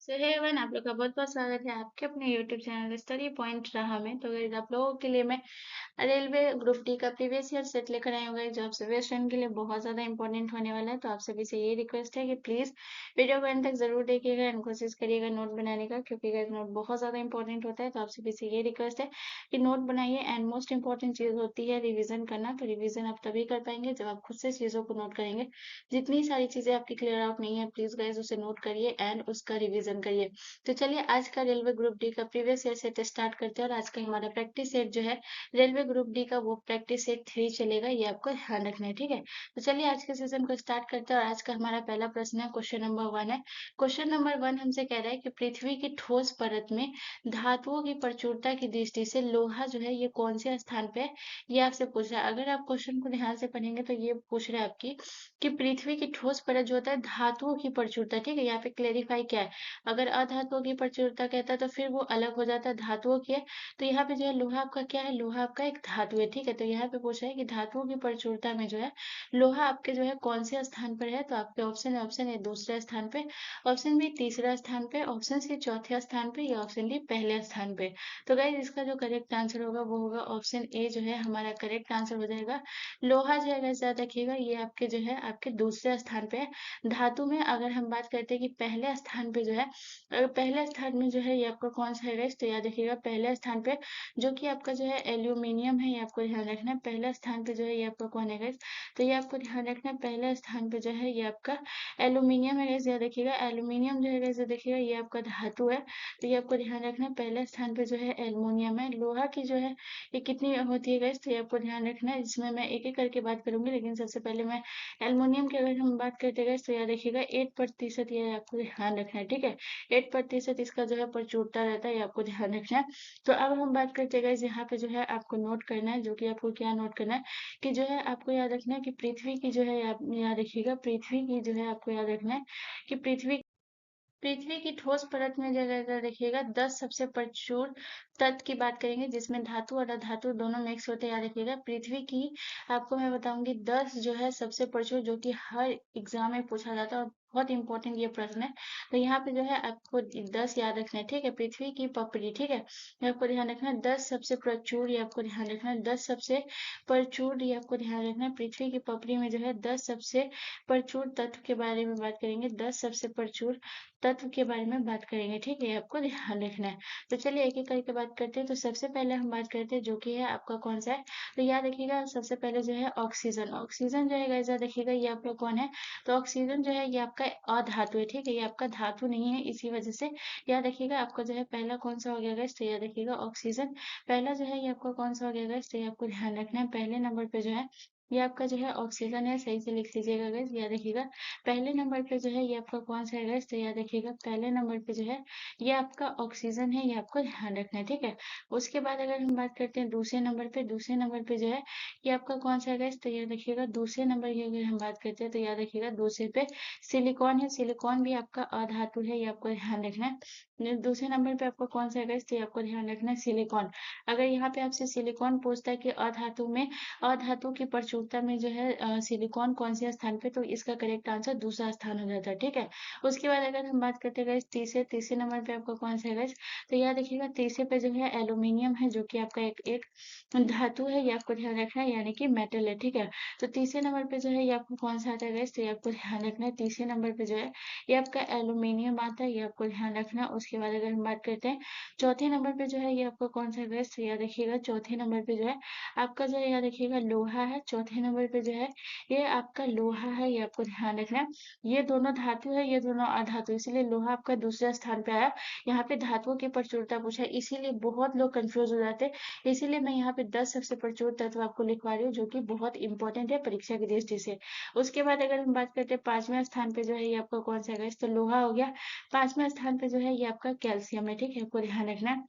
सो hey everyone, आप लोग का बहुत-बहुत स्वागत है आपके अपने यूट्यूब चैनल स्टडी पॉइंट राह में। तो गाइस आप लोगों के लिए मैं रेलवे ग्रुप डी का प्रीवियस ईयर सेट लेकर आई हूँ गाइस, जो आप सभी स्टूडेंट के लिए बहुत ज़्यादा इंपॉर्टेंट होने वाला है। तो आप सभी से ये रिक्वेस्ट है कि प्लीज़ वीडियो को एंड तक ज़रूर देखिएगा एंड कोशिश करिएगा नोट बनाने का, क्योंकि गाइस नोट बहुत ज़्यादा इंपॉर्टेंट होता है। तो आप सभी से ये रिक्वेस्ट है कि नोट बनाइए एंड मोस्ट इंपॉर्टेंट चीज़ होती है रिविज़न करना। तो रिविज़न आप तभी कर पाएँगे जब आप खुद से चीज़ों को नोट करेंगे। जितनी सारी चीज़ें आपकी क्लियर आउट नहीं है, प्लीज़ गाइस उसे नोट करिए एंड उसका रिविज़न करिए। तो चलिए आज का रेलवे ग्रुप डी का प्रीवियस ईयर सेट स्टार्ट करते हैं। और आज का हमारा प्रैक्टिस सेट जो है रेलवे ग्रुप डी का, वो प्रैक्टिस सेट 3 चलेगा, ये आपको ध्यान रखना है, ठीक है। तो चलिए आज के सेशन को स्टार्ट करते हैं। और आज का हमारा पहला प्रश्न है, क्वेश्चन नंबर 1 है। क्वेश्चन नंबर 1 हमसे कह रहा है कि पृथ्वी की ठोस परत में धातुओं की प्रचुरता की दृष्टि से लोहा जो है ये कौन से स्थान पे है, ये आपसे पूछ रहा है। अगर आप क्वेश्चन को ध्यान से पढ़ेंगे तो ये पूछ रहा है आपकी कि पृथ्वी की ठोस परत जो होता है धातुओं की प्रचुरता, ठीक है। यहाँ पे क्लेरिफाई क्या है, अगर अधातुओं की प्रचुरता कहता है तो फिर वो अलग हो जाता है, धातुओं की है। तो यहाँ पे जो है लोहा आपका क्या है, लोहा आपका एक धातु है, ठीक है। तो यहाँ पे पूछा है कि धातुओं की प्रचुरता में जो है लोहा आपके जो है कौन से स्थान पर है। तो आपके ऑप्शन है, ऑप्शन ए दूसरे स्थान पे, ऑप्शन बी तीसरा स्थान पे, ऑप्शन सी चौथे स्थान पे, या ऑप्शन डी पहले स्थान पे। तो गाइस इसका जो करेक्ट आंसर होगा वो होगा ऑप्शन ए, जो है हमारा करेक्ट आंसर हो जाएगा। लोहा जो है गाइस याद रखिएगा, ये आपके जो है आपके दूसरे स्थान पे है। धातु में अगर हम बात करते हैं कि पहले स्थान पे जो है, पहले स्थान में जो है ये आपका कौन सा है गाइस, तो याद रखिएगा पहले स्थान पे जो कि आपका जो है एल्यूमिनियम है, ये आपको ध्यान रखना है। पहला स्थान पे जो है ये आपका कौन है गाइस, तो ये आपको ध्यान रखना है पहले स्थान पे जो है ये आपका एल्यूमिनियम है गाइस। याद रखिएगा एल्यूमिनियम जो है गाइस, देखिएगा ये आपका धातु है। तो ये आपको ध्यान रखना है पहले स्थान पे जो है एल्यूमिनियम है। लोहा की जो है ये कितनी होती है गाइस, तो ये आपको ध्यान रखना है। इसमें मैं एक एक करके बात करूंगी, लेकिन सबसे पहले मैं एल्युमिनियम की अगर हम बात करते हैं तो याद रखिएगा 8% ये आपको ध्यान रखना है, ठीक है। 8% इसका जो है प्रचुरता रहता है, ये आपको ध्यान रखना है। तो अब हम बात करते हैं गाइस, यहाँ पे जो है आपको नोट करना है, जो कि आपको क्या नोट करना है कि जो है आपको याद रखना है कि पृथ्वी की जो है, आप याद रखिएगा पृथ्वी की जो है आपको याद रखना है कि पृथ्वी की ठोस परत में जगह रखिएगा 10 सबसे प्रचुर तत्व की बात करेंगे, जिसमें धातु और अधातु दोनों मिक्स होते हैं। याद रखिएगा पृथ्वी की, आपको मैं बताऊंगी 10 जो है सबसे प्रचुर, जो कि हर एग्जाम में पूछा जाता है और बहुत इंपॉर्टेंट ये प्रश्न है। तो यहाँ पे जो है आपको 10 याद रखना है, ठीक है। पृथ्वी की पपड़ी, ठीक है, ये आपको ध्यान रखना है। 10 सबसे प्रचुर, ये आपको ध्यान रखना है। 10 सबसे प्रचुर, ये आपको ध्यान रखना है। पृथ्वी की पपड़ी में जो है 10 सबसे प्रचुर तत्व के बारे में बात करेंगे, 10 सबसे प्रचुर तत्व के बारे में बात करेंगे, ठीक है। ये आपको ध्यान रखना है। तो चलिए एक एक करके बात करते हैं। तो सबसे पहले हम बात करते हैं जो कि है आपका कौन सा है, तो याद रखिएगा सबसे पहले जो है ऑक्सीजन। ऑक्सीजन जो है गाइस याद रखिएगा ये आपका कौन है, तो ऑक्सीजन जो है ये आपका अधातु है, ठीक है। ये आपका धातु नहीं है, इसी वजह से याद रखिएगा आपका जो है पहला कौन सा हो गया गाइस, तो याद रखिएगा ऑक्सीजन पहला जो है ये आपका कौन सा हो गया गाइस, तो ये आपको ध्यान रखना है पहले नंबर पे जो है ये आपका जो है ऑक्सीजन है। सही से लिख लीजिएगा गाइस, याद रखिएगा पहले नंबर पे जो है ये आपका कौन सा है गाइस, तो याद रखिएगा पहले नंबर पे जो है ये आपका ऑक्सीजन है, ये आपको ध्यान रखना है, ठीक है। उसके बाद अगर हम बात करते हैं दूसरे नंबर पे, दूसरे नंबर पे जो है ये आपका कौन सा है गाइस, तो याद रखिएगा दूसरे नंबर की अगर हम बात करते हैं तो याद रखिएगा दूसरे पे सिलिकॉन है। सिलिकॉन भी आपका अधातु है, ये आपको ध्यान रखना है। दूसरे नंबर पे आपका कौन सा है गाइस, तो ये आपको ध्यान रखना है सिलिकॉन। अगर यहाँ पे आपसे सिलिकॉन पूछता है कि अधातु में, अधातु की प्रचुरता में जो है सिलिकॉन कौन से स्थान पे, तो इसका करेक्ट आंसर दूसरा स्थान हो जाता है, ठीक है। उसके बाद अगर हम बात करते हैं गाइस तीसरे तीसरे नंबर पे आपका कौन सा है गाइस, तो याद रखिएगा तीसरे पे जो है एल्यूमिनियम है, जो कि आपका एक एक धातु है, ये आपको ध्यान रखना है, यानी कि मेटल है, ठीक है। तो तीसरे नंबर पे जो है ये आपको कौन सा आता है गाइस, तो ये आपको ध्यान रखना है तीसरे नंबर पे जो है ये आपका एल्यूमिनियम आता है, ये आपको ध्यान रखना है। उसके बाद अगर हम बात करते हैं चौथे नंबर पे जो है ये आपका कौन सा है गाइस, तो याद रखिएगा चौथे नंबर पे जो है आपका जो है याद रखिएगा लोहा है। चौथे नंबर पे जो है ये आपका लोहा है, ये आपको ध्यान रखना है। ये दोनों धातु है, ये दोनों अधातु, इसीलिए लोहा आपका दूसरे स्थान पे आया। यहाँ पे धातुओं की प्रचुरता पूछा है, इसीलिए बहुत लोग कंफ्यूज हो जाते हैं। इसीलिए मैं यहाँ पे 10 सबसे प्रचुर तत्व आपको लिखवा रही हूँ, जो कि बहुत इंपॉर्टेंट है परीक्षा की दृष्टि से। उसके बाद अगर हम बात करते हैं पांचवें स्थान पे जो है ये आपका कौन सा है, तो लोहा हो गया। पांचवें स्थान पे जो है ये आपका कैल्शियम है, ठीक है, आपको ध्यान रखना है।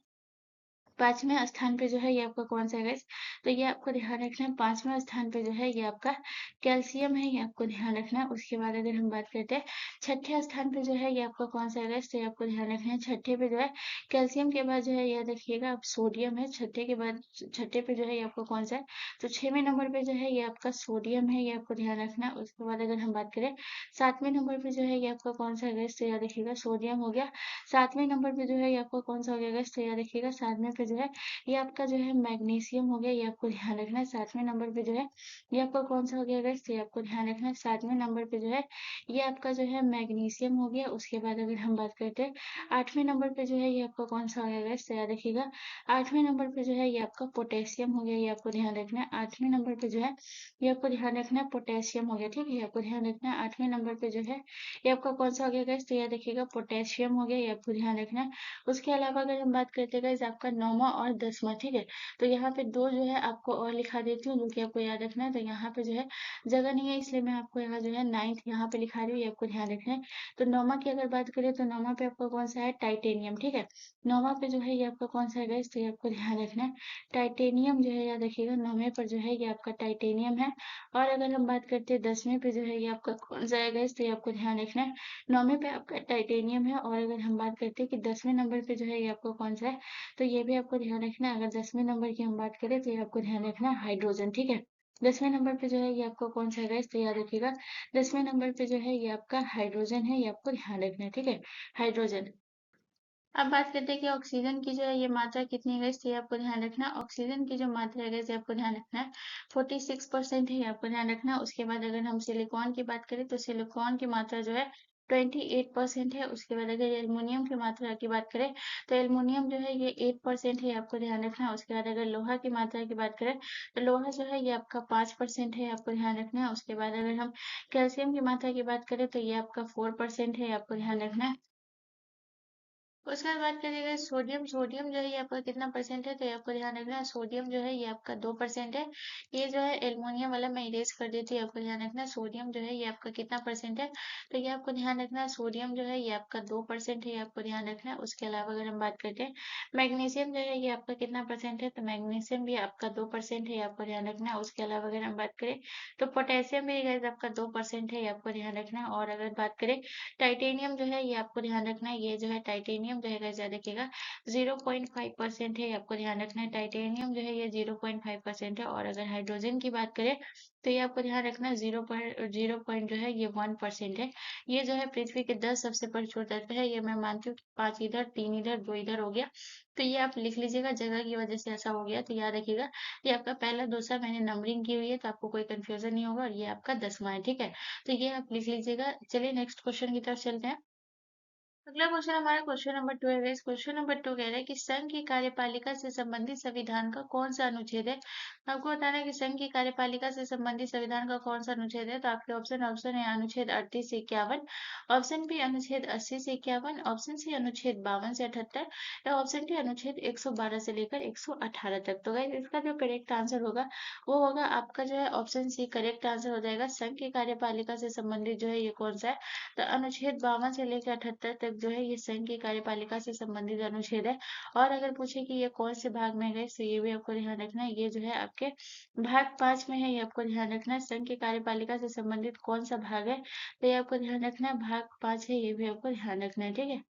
5वें स्थान पे जो है ये आपका कौन-सा है गाइस? तो ये आपको ध्यान रखना है 5वें स्थान पे जो है ये आपका कैल्शियम है, ये आपको ध्यान रखना है। उसके बाद अगर हम बात करते हैं छठे स्थान पे जो है ये आपका कौन-सा है गाइस? तो ये आपको ध्यान रखना है छठे पे जो है कैल्शियम के बाद जो है याद रखिएगा आप सोडियम है, छठे के बाद छठे पे जो है ये आपका कौन-सा है? तो 6वें नंबर पे जो है ये आपका सोडियम है, ये आपको ध्यान रखना है। उसके बाद अगर हम बात करें 7वें नंबर पे जो है ये आपका कौन-सा है गाइस? तो याद रखिएगा सोडियम हो गया। 7वें नंबर पे जो है ये आपका कौन-सा हो गया गाइस? तो याद रखिएगा 7वें पे जो है ये आपका जो है मैग्नीशियम हो गया, ये आपको ध्यान रखना है। 7वें नंबर पे जो है ये आपका कौन-सा हो गया गाइस? तो ये आपको ध्यान रखना है। 7वें नंबर पे जो है ये आपका जो है मैग्नीशियम हो गया। उसके बाद अगर हम बात करते हैं 8वें नंबर पे जो है ये आपका कौन-सा हो गया गाइस? तो याद रखिएगा 8वें नंबर पे जो है ये आपका पोटेशियम हो गया, ये आपको ध्यान रखना है। 8वें नंबर पे जो है ये आपको ध्यान रखना है पोटेशियम हो गया, ठीक है? ये आपको ध्यान रखना है। 8वें नंबर पे जो है ये आपका कौन-सा हो गया गाइस? तो याद रखिएगा पोटेशियम हो गया, ये आपको ध्यान रखना है। उसके अलावा अगर हम बात करते हैं गाइस आपका 9वां और 10वां, ठीक है? तो यहाँ पे 2 जो है आपको और लिखा देती हूँ, जो कि आपको याद रखना है। तो यहाँ पे जो है जगह नहीं है, इसलिए मैं आपको यहाँ जो है 9th यहाँ पे लिखा रही हूँ, ये आपको ध्यान रखना है। तो 9वां की अगर बात करें तो 9वां पे आपका कौन-सा है? टाइटेनियम, ठीक है? 9वां पे जो है ये आपका कौन-सा है गाइस? तो ये आपको ध्यान रखना है। टाइटेनियम जो है याद रखिएगा 9वें पर जो है ये आपका टाइटेनियम है। और अगर हम बात करते हैं 10वें पे जो है ये आपका कौन-सा है गाइस? तो ये आपको ध्यान रखना है। 9वें पे आपका टाइटेनियम है और अगर हम बात करते हैं कि 10वें नंबर पे जो है ये आपका कौन-सा है? तो ये भी आपको ध्यान रखना है। अगर 10वें नंबर की हम बात करें तो ये आपको ध्यान रखना है हाइड्रोजन, ठीक है? 10वें नंबर पे जो है ये आपका कौन-सा है गाइस? तो याद रखिएगा 10वें नंबर पे जो है ये आपका हाइड्रोजन है, ये आपको ध्यान रखना है, ठीक है? हाइड्रोजन। अब बात करते हैं कि ऑक्सीजन की जो है ये मात्रा कितनी है गाइस? तो ये आपको ध्यान रखना है। ऑक्सीजन की जो मात्रा है गाइस ये आपको ध्यान रखना है 46% है, ये आपको ध्यान रखना है। उसके बाद अगर हम सिलिकॉन की बात करें तो सिलिकॉन की मात्रा जो है 28% है। उसके बाद अगर एल्युमिनियम की मात्रा की बात करें तो एल्युमिनियम जो है ये 8% है, ये आपको ध्यान रखना है। उसके बाद अगर लोहा की मात्रा की बात करें तो लोहा जो है ये आपका 5% है, आपको ध्यान रखना है। उसके बाद अगर हम कैल्शियम की मात्रा की बात करें तो ये आपका 4% है, आपको ध्यान रखना है। उसके बाद बात करिएगा सोडियम, सोडियम जो है ये आपका कितना परसेंट है? तो ये आपको ध्यान रखना है सोडियम जो है ये आपका 2% है। ये जो है एल्युमिनियम वाला मैं इरेज कर देती हूँ, आपको ध्यान रखना है सोडियम जो है ये आपका कितना परसेंट है? तो ये आपको ध्यान रखना है सोडियम जो है ये आपका 2% है, ये आपको ध्यान रखना है। उसके अलावा अगर हम बात करते हैं मैग्नीशियम जो है ये आपका कितना परसेंट है? तो मैग्नीशियम भी आपका 2% है, ये आपको ध्यान रखना है। उसके अलावा अगर हम बात करें तो पोटेशियम भी गाइस आपका 2% है, ये आपको ध्यान रखना है। और अगर बात करें टाइटेनियम जो है ये आपको ध्यान रखना है, ये जो है टाइटेनियम जो है गाइस याद रखिएगा 0.5% है, आपको ध्यान रखना है। टाइटेनियम जो है ये 0.5% है। और अगर हाइड्रोजन की बात करें तो ये आपको ध्यान रखना है 0 पॉइंट जो है ये 1% है। ये जो है पृथ्वी के 10 सबसे प्रचुर तत्व है, ये मैं मानती हूँ 5 इधर 3 इधर 2 इधर हो गया। तो ये आप लिख लीजिएगा, जगह की वजह से ऐसा हो गया, तो याद रखिएगा ये आपका पहला दूसरा मैंने नंबरिंग की हुई है, तो आपको कोई कंफ्यूजन नहीं होगा। और ये आपका 10वां है, ठीक है? तो ये आप लिख लीजिएगा। चलिए नेक्स्ट क्वेश्चन की तरफ चलते हैं। अगला क्वेश्चन हमारा क्वेश्चन नंबर 2 है। क्वेश्चन नंबर 2 कह रहा है कि संघ की कार्यपालिका से संबंधित संविधान का कौन सा अनुच्छेद है? आपको बताना है कि संघ की कार्यपालिका से संबंधित संविधान का कौन सा अनुच्छेद है। तो आपके ऑप्शन है अनुच्छेद 38 से 51, ऑप्शन बी अनुच्छेद 80 से 51, ऑप्शन सी अनुच्छेद 52 से 78 या ऑप्शन डी अनुच्छेद 112 से लेकर 118 तक। तो गाइस इसका जो करेक्ट आंसर होगा वो होगा आपका जो है ऑप्शन सी करेक्ट आंसर हो जाएगा। संघ की कार्यपालिका से संबंधित जो है ये कौन सा है? तो अनुच्छेद 52 से लेकर 78 तक जो है ये संघ की कार्यपालिका से संबंधित अनुच्छेद है। और अगर पूछे कि ये कौन से भाग में गए तो ये भी आपको ध्यान रखना है, ये जो है आपके भाग 5 में है, ये आपको ध्यान रखना है। संघ की कार्यपालिका से संबंधित कौन सा भाग है तो ये आपको ध्यान रखना है, भाग 5 है, ये भी आपको ध्यान रखना है, ठीक है।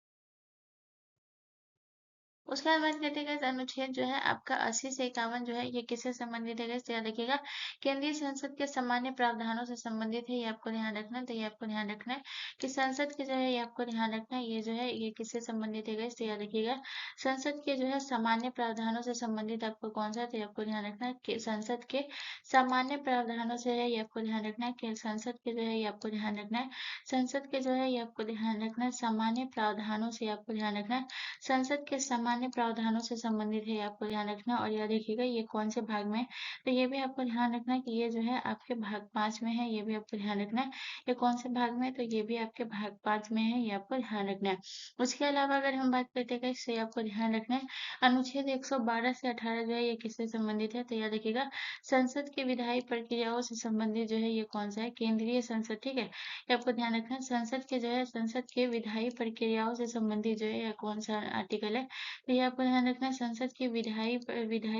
उसके बाद बात करते हैं गाइस अनुच्छेद जो है आपका 80 से 51 जो है ये किससे संबंधित है गाइस? तो याद रखिएगा केंद्रीय संसद के सामान्य प्रावधानों से संबंधित है, ये आपको ध्यान रखना है। तो ये आपको ध्यान रखना है कि संसद के जो है ये आपको ध्यान रखना है, ये जो है ये किससे संबंधित है गाइस? तो याद रखिएगा संसद के जो है सामान्य प्रावधानों से संबंधित आपको कौन सा है? तो ये आपको ध्यान रखना है कि संसद के सामान्य प्रावधानों से है, ये आपको ध्यान रखना है कि संसद के जो है ये आपको ध्यान रखना है। संसद के जो है ये आपको ध्यान रखना है सामान्य प्रावधानों से आपको ध्यान रखना है। संसद के सामान्य प्रावधानों से संबंधित है, आपको ध्यान रखना। और यह देखिएगा ये कौन से भाग में है? तो ये भी आपको ध्यान रखना है कि ये जो है आपके भाग 5 में है, ये भी आपको ध्यान रखना है। ये कौन से भाग में है? तो ये भी आपके भाग 5 में है, ये आपको ध्यान रखना है। उसके अलावा अगर हम बात करते हैं इससे आपको ध्यान रखना है अनुच्छेद 112 से 18 जो है ये किससे संबंधित है? तो याद रखिएगा संसद की विधायी प्रक्रियाओं से संबंधित जो है ये कौन सा है? केंद्रीय संसद, ठीक है। ये आपको ध्यान रखना है संसद के जो है संसद के विधायी प्रक्रियाओं से संबंधित जो है यह कौन सा आर्टिकल है? तो ये आपको ध्यान रखना है। संसद की विधायी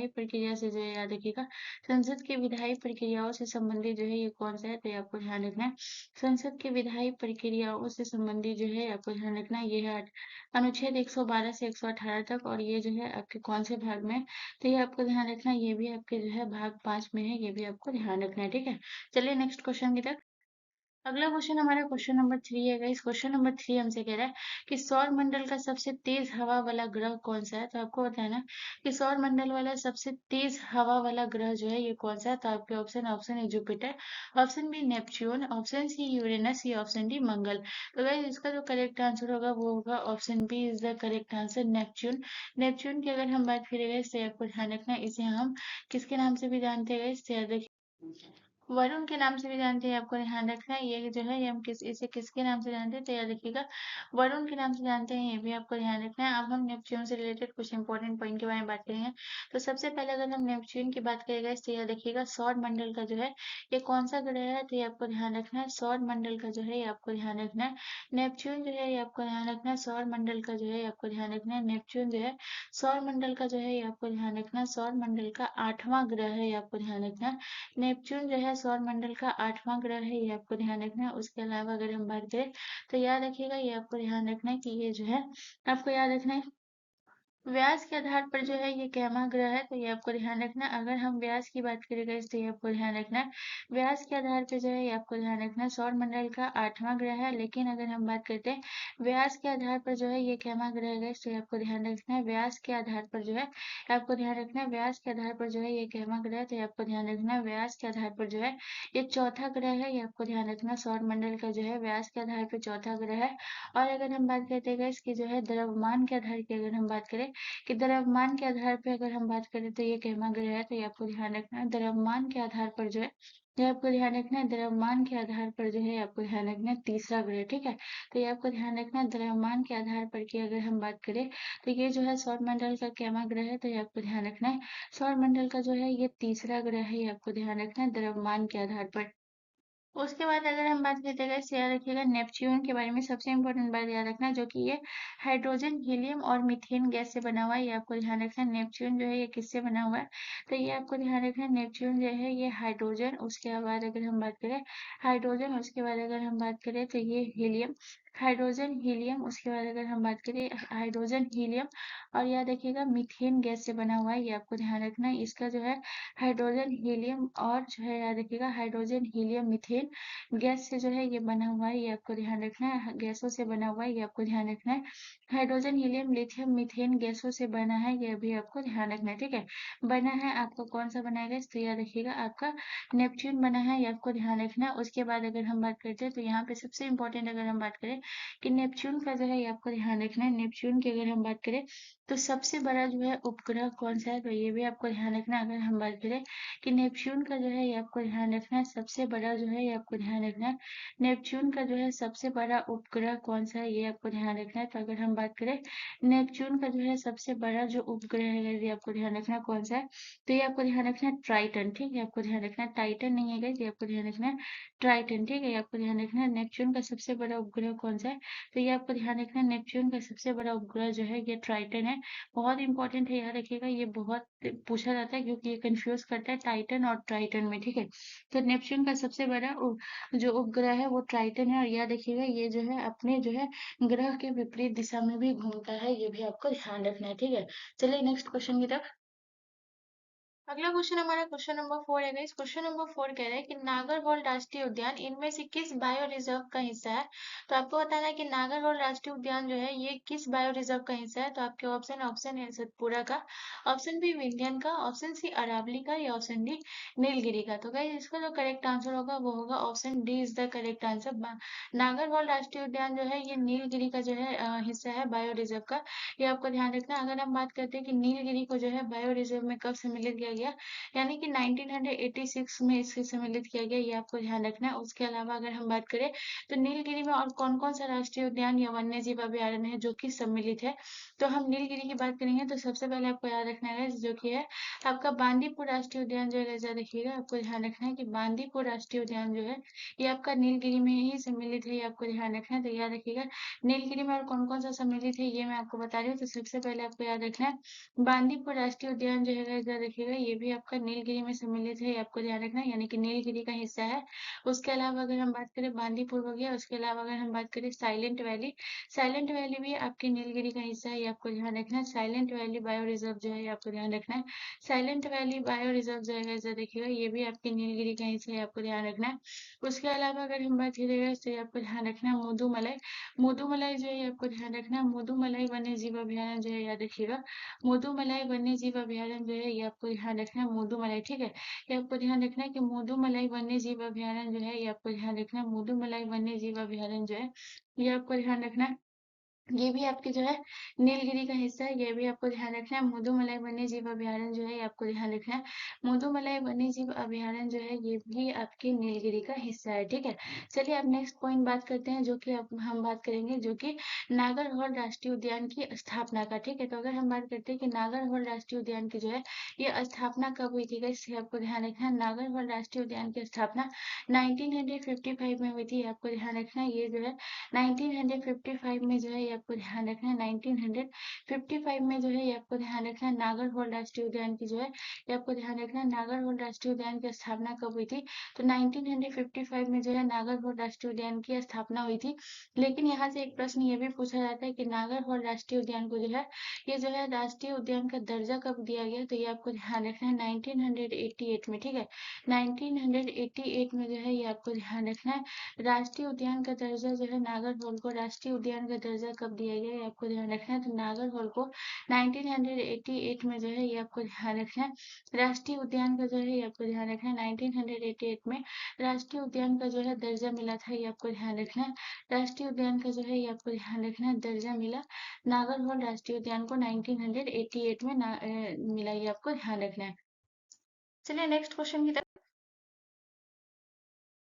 प्रक्रिया से जो है याद रखिएगा, संसद की विधायी प्रक्रियाओं से संबंधित जो है ये कौन सा है, तो ये आपको ध्यान रखना है। संसद की विधायी प्रक्रियाओं से संबंधित जो है आपको ध्यान रखना है, ये है अनुच्छेद 112 से 118 तक, और ये जो है आपके कौन से भाग में है, तो ये आपको ध्यान रखना है, ये भी आपके जो है भाग 5 में है, ये भी आपको ध्यान रखना है। ठीक है, चलिए नेक्स्ट क्वेश्चन की तरफ। अगला क्वेश्चन हमारा क्वेश्चन नंबर 3 है गाइस। क्वेश्चन नंबर 3 हमसे कह रहा है कि सौर मंडल का सबसे तेज हवा वाला ग्रह कौन सा है। तो आपको बताना कि सौर मंडल वाला सबसे तेज हवा वाला ग्रह जो है ये कौन सा है। तो आपके option A Jupiter, option B Neptune, option C Uranus, या ऑप्शन डी मंगल। तो गाइस इसका जो करेक्ट आंसर होगा वो होगा option B is the correct answer, Neptune. Neptune की अगर हम बात करेंगे तो आपको ध्यान रखना है, इसे हम किसके नाम से भी जानते हैं गाइस, तो याद रखिए वरुण के नाम से भी जानते हैं। आपको ध्यान रखना है, ये जो है ये हम इसे किसके नाम से जानते हैं, तो याद रखिएगा वरुण के नाम से जानते हैं, ये भी आपको ध्यान रखना है। अब हम नेपच्यून से रिलेटेड कुछ इंपॉर्टेंट पॉइंट के बारे में बात करेंगे। तो सबसे पहले अगर हम नेपच्यून की बात करेंगे तो याद रखिएगा सौर मंडल का जो है ये कौन सा ग्रह है, तो ये आपको ध्यान रखना है। सौर मंडल का जो है ये आपको ध्यान रखना है। नेपच्यून जो है ये आपको ध्यान रखना है। सौर मंडल का जो है ये आपको ध्यान रखना है। नेपच्यून जो है सौर मंडल का जो है ये आपको ध्यान रखना है। सौर मंडल का 8वां ग्रह है, ये आपको ध्यान रखना है। नेपच्यून जो है सौर मंडल का 8वां ग्रह है, ये आपको ध्यान रखना है। उसके अलावा अगर हम बात करें तो याद रखिएगा, ये आपको ध्यान रखना है कि ये जो है आपको याद रखना है व्यास के आधार पर जो है ये कैमा ग्रह है, तो ये आपको ध्यान रखना है। अगर हम व्यास की बात करेंगे तो ये आपको ध्यान रखना है, व्यास के आधार पर जो है ये आपको ध्यान रखना है सौर मंडल का 8वां ग्रह है। लेकिन अगर हम बात करते हैं व्यास के आधार पर जो है ये कैमा ग्रह है, तो ये आपको ध्यान रखना है। व्यास के आधार पर जो है आपको ध्यान रखना है, व्यास के आधार पर जो है ये कैमा ग्रह है, तो ये आपको ध्यान रखना है। व्यास के आधार पर जो है ये चौथा ग्रह है, ये आपको ध्यान रखना। सौर मंडल का जो है व्यास के आधार पर चौथा ग्रह है। और अगर हम बात करते हैं इसकी जो है द्रव्यमान के आधार की अगर हम बात करें कि द्रव्यमान के आधार पे अगर हम बात करें तो ये कहमा ग्रह है, तो ये आपको ध्यान रखना है। द्रव्यमान के आधार पर जो है ये आपको ध्यान रखना है। द्रव्यमान के आधार पर जो है आपको ध्यान रखना है तीसरा ग्रह। ठीक है, तो ये आपको ध्यान रखना है। द्रव्यमान के आधार पर की अगर हम बात करें तो ये जो है सौर मंडल का कैमा ग्रह है, तो ये आपको ध्यान रखना है। सौर मंडल का जो है ये तीसरा ग्रह है, ये आपको ध्यान रखना है द्रव्यमान के आधार पर। उसके बाद अगर हम बात करते हैं गाइस, याद रखिएगा नेपच्यून के बारे में सबसे इंपॉर्टेंट बात याद रखना, जो कि ये हाइड्रोजन हीलियम और मीथेन गैस से बना हुआ है, ये आपको ध्यान रखना है। नेपच्यून जो है ये किससे बना हुआ है, तो ये आपको ध्यान रखना है। नेपच्यून जो है ये हाइड्रोजन, उसके बाद अगर हम बात करें हाइड्रोजन, उसके बाद अगर हम बात करें तो ये हीलियम, हाइड्रोजन हीलियम, उसके बाद अगर हम बात करें हाइड्रोजन हीलियम और याद रखिएगा मीथेन गैस से बना हुआ है, ये आपको ध्यान रखना है। इसका जो है हाइड्रोजन हीलियम और जो है याद रखिएगा हाइड्रोजन हीलियम मीथेन गैस से जो है ये बना हुआ है, ये आपको ध्यान रखना है। गैसों से बना हुआ है, ये आपको ध्यान रखना है। हाइड्रोजन हीलियम लिथियम मीथेन गैसों से बना है, ये भी आपको ध्यान रखना है। ठीक है, बना है आपका कौन सा बना है, तो याद रखिएगा आपका नेपच्यून बना है, ये आपको ध्यान रखना है। उसके बाद अगर हम बात करते हैं तो यहाँ पे सबसे इंपॉर्टेंट अगर हम बात करें कि नेपच्यून का जो है ये आपको ध्यान रखना है। नेपच्यून की अगर हम बात करें तो सबसे बड़ा जो है उपग्रह कौन सा है, तो ये भी आपको ध्यान रखना है। अगर हम बात करें कि नेपच्यून का जो है ये आपको ध्यान रखना है, सबसे बड़ा जो है ये आपको ध्यान रखना है। नेपच्यून का जो है सबसे बड़ा उपग्रह कौन सा है, ये आपको ध्यान रखना है। तो अगर हम बात करें नेपच्यून का जो है सबसे बड़ा जो उपग्रह है, ये आपको ध्यान रखना है कौन सा है, तो ये आपको ध्यान रखना है ट्राइटन। ठीक है, आपको ध्यान रखना है, टाइटन नहीं है गाइस, ये आपको ध्यान रखना है ट्राइटन। ठीक है, ये आपको ध्यान रखना है। नेपच्यून का सबसे बड़ा उपग्रह कौन सा है, तो ये आपको ध्यान रखना है नेपच्यून का सबसे बड़ा उपग्रह जो है ये ट्राइटन है। बहुत इंपॉर्टेंट है, याद रखिएगा, ये बहुत पूछा जाता है क्योंकि ये कंफ्यूज करता है टाइटन और ट्राइटन में। ठीक है, तो नेपच्यून का सबसे बड़ा जो उपग्रह है वो ट्राइटन है, और याद रखिएगा ये जो है अपने जो है ग्रह के विपरीत दिशा में भी घूमता है, ये भी आपको ध्यान रखना है। ठीक है, चलिए नेक्स्ट क्वेश्चन की तरफ। अगला क्वेश्चन हमारा क्वेश्चन नंबर 4 है गाइस। क्वेश्चन नंबर 4 कह रहा है कि नागरहोल राष्ट्रीय उद्यान इनमें से किस बायो रिजर्व का हिस्सा है। तो आपको बताना है कि नागरहोल राष्ट्रीय उद्यान जो है ये किस बायो रिजर्व का हिस्सा है। तो आपके ऑप्शन है सतपुरा का, ऑप्शन बी विंध्यन का, ऑप्शन सी अरावली का, या ऑप्शन डी नीलगिरी का। तो गाइस इसका जो करेक्ट आंसर होगा वो होगा option D is the correct answer. Nagarhole राष्ट्रीय उद्यान जो है ये नीलगिरी का जो है हिस्सा है बायो रिजर्व का, ये आपको ध्यान रखना है। अगर हम बात करते हैं कि नीलगिरी को जो है बायो रिजर्व में कब सम्मिलित किया गया, यानी कि 1986 में इसे सम्मिलित किया गया, ये आपको ध्यान रखना है। उसके अलावा अगर हम बात करें तो नीलगिरी में और कौन-कौन सा राष्ट्रीय उद्यान या वन्य जीव अभयारण्य है जो कि सम्मिलित है। तो हम नीलगिरी की बात करेंगे तो सबसे पहले आपको याद रखना है जो कि है आपका बांदीपुर राष्ट्रीय उद्यान जो है याद रखिएगा। आपको ध्यान रखना है कि बांदीपुर राष्ट्रीय उद्यान जो है ये आपका नीलगिरी में ही सम्मिलित है, ये आपको ध्यान रखना है। तो याद रखिएगा नीलगिरी में और कौन-कौन सा सम्मिलित है ये मैं आपको बता रही हूँ। तो सबसे पहले आपको याद रखना है बांदीपुर राष्ट्रीय उद्यान जो है याद रखिएगा, ये भी आपका नीलगिरी में सम्मिलित है, ये आपको ध्यान रखना है, यानी कि नीलगिरी का हिस्सा है। उसके अलावा अगर हम बात करें बांदीपुर हो गया, उसके अलावा अगर हम बात करें साइलेंट वैली भी आपकी नीलगिरी का हिस्सा है, ये आपको ध्यान रखना है। साइलेंट वैली बायो रिजर्व जो है ये आपको ध्यान रखना है। साइलेंट वैली बायो रिजर्व जो है ऐसा देखिएगा, ये भी आपकी नीलगिरी का हिस्सा है, आपको ध्यान रखना है। उसके अलावा अगर हम बात करेंगे तो ये आपको ध्यान रखना है मुदुमलाई। मुदुमलाई जो है ये आपको ध्यान रखना है। मुदुमलाई वन्य जीव अभयारण्य जो है याद रखिएगा। मुदुमलाई वन्य जीव अभयारण्य जो है ये आपको ध्यान रखना है मुदुमलाई, ठीक है। ये आपको ध्यान रखना है कि मुदुमलाई वन्य जीव अभयारण्य जो है ये आपको ध्यान रखना है। मुदुमलाई वन्य जीव अभयारण्य जो है ये आपको ध्यान रखना है। ये भी आपके जो है नीलगिरी का हिस्सा है, ये भी आपको ध्यान रखना है। मुदुमलाई वन्य जीव अभयारण्य जो है ये आपको ध्यान रखना है। मुदुमलाई वन्य जीव अभयारण्य जो है ये भी आपके नीलगिरी का हिस्सा है, ठीक है। चलिए अब नेक्स्ट पॉइंट बात करते हैं जो कि अब हम बात करेंगे जो कि नागरहोल राष्ट्रीय उद्यान की स्थापना का, ठीक है। तो अगर हम बात करते हैं कि नागरहोल राष्ट्रीय उद्यान की जो है ये स्थापना कब हुई थी, इससे आपको ध्यान रखना है। नागरहोल राष्ट्रीय उद्यान की स्थापना 1955 में हुई थी, आपको ध्यान रखना है। ये जो है 1955 में जो है ये आपको ध्यान रखना है। 1955 में जो है ये आपको ध्यान रखना है नागरहोल राष्ट्रीय उद्यान की जो है ये आपको ध्यान रखना है। नागरहोल राष्ट्रीय उद्यान की स्थापना कब हुई थी, तो 1955 में जो है नागरहोल राष्ट्रीय उद्यान की स्थापना हुई थी। लेकिन यहाँ से एक प्रश्न ये भी पूछा जाता है कि नागरहोल राष्ट्रीय उद्यान को जो है ये जो है राष्ट्रीय उद्यान का दर्जा कब दिया गया, तो ये आपको ध्यान रखना है 1988 में, ठीक है। 1988 में जो है ये आपको ध्यान रखना है राष्ट्रीय उद्यान का दर्जा जो है नागरहोल को राष्ट्रीय उद्यान का दर्जा कब दिया गया है आपको ध्यान रखना है। तो नागरहोल को 1988 में जो है ये आपको ध्यान रखना है राष्ट्रीय उद्यान का जो है ये आपको ध्यान रखना है। 1988 में राष्ट्रीय उद्यान का जो है दर्जा मिला था, ये आपको ध्यान रखना है। राष्ट्रीय उद्यान का जो है ये आपको ध्यान रखना है दर्जा मिला नागरहोल राष्ट्रीय उद्यान को 1988 में मिला, ये आपको ध्यान रखना है। चलिए नेक्स्ट क्वेश्चन की तरफ।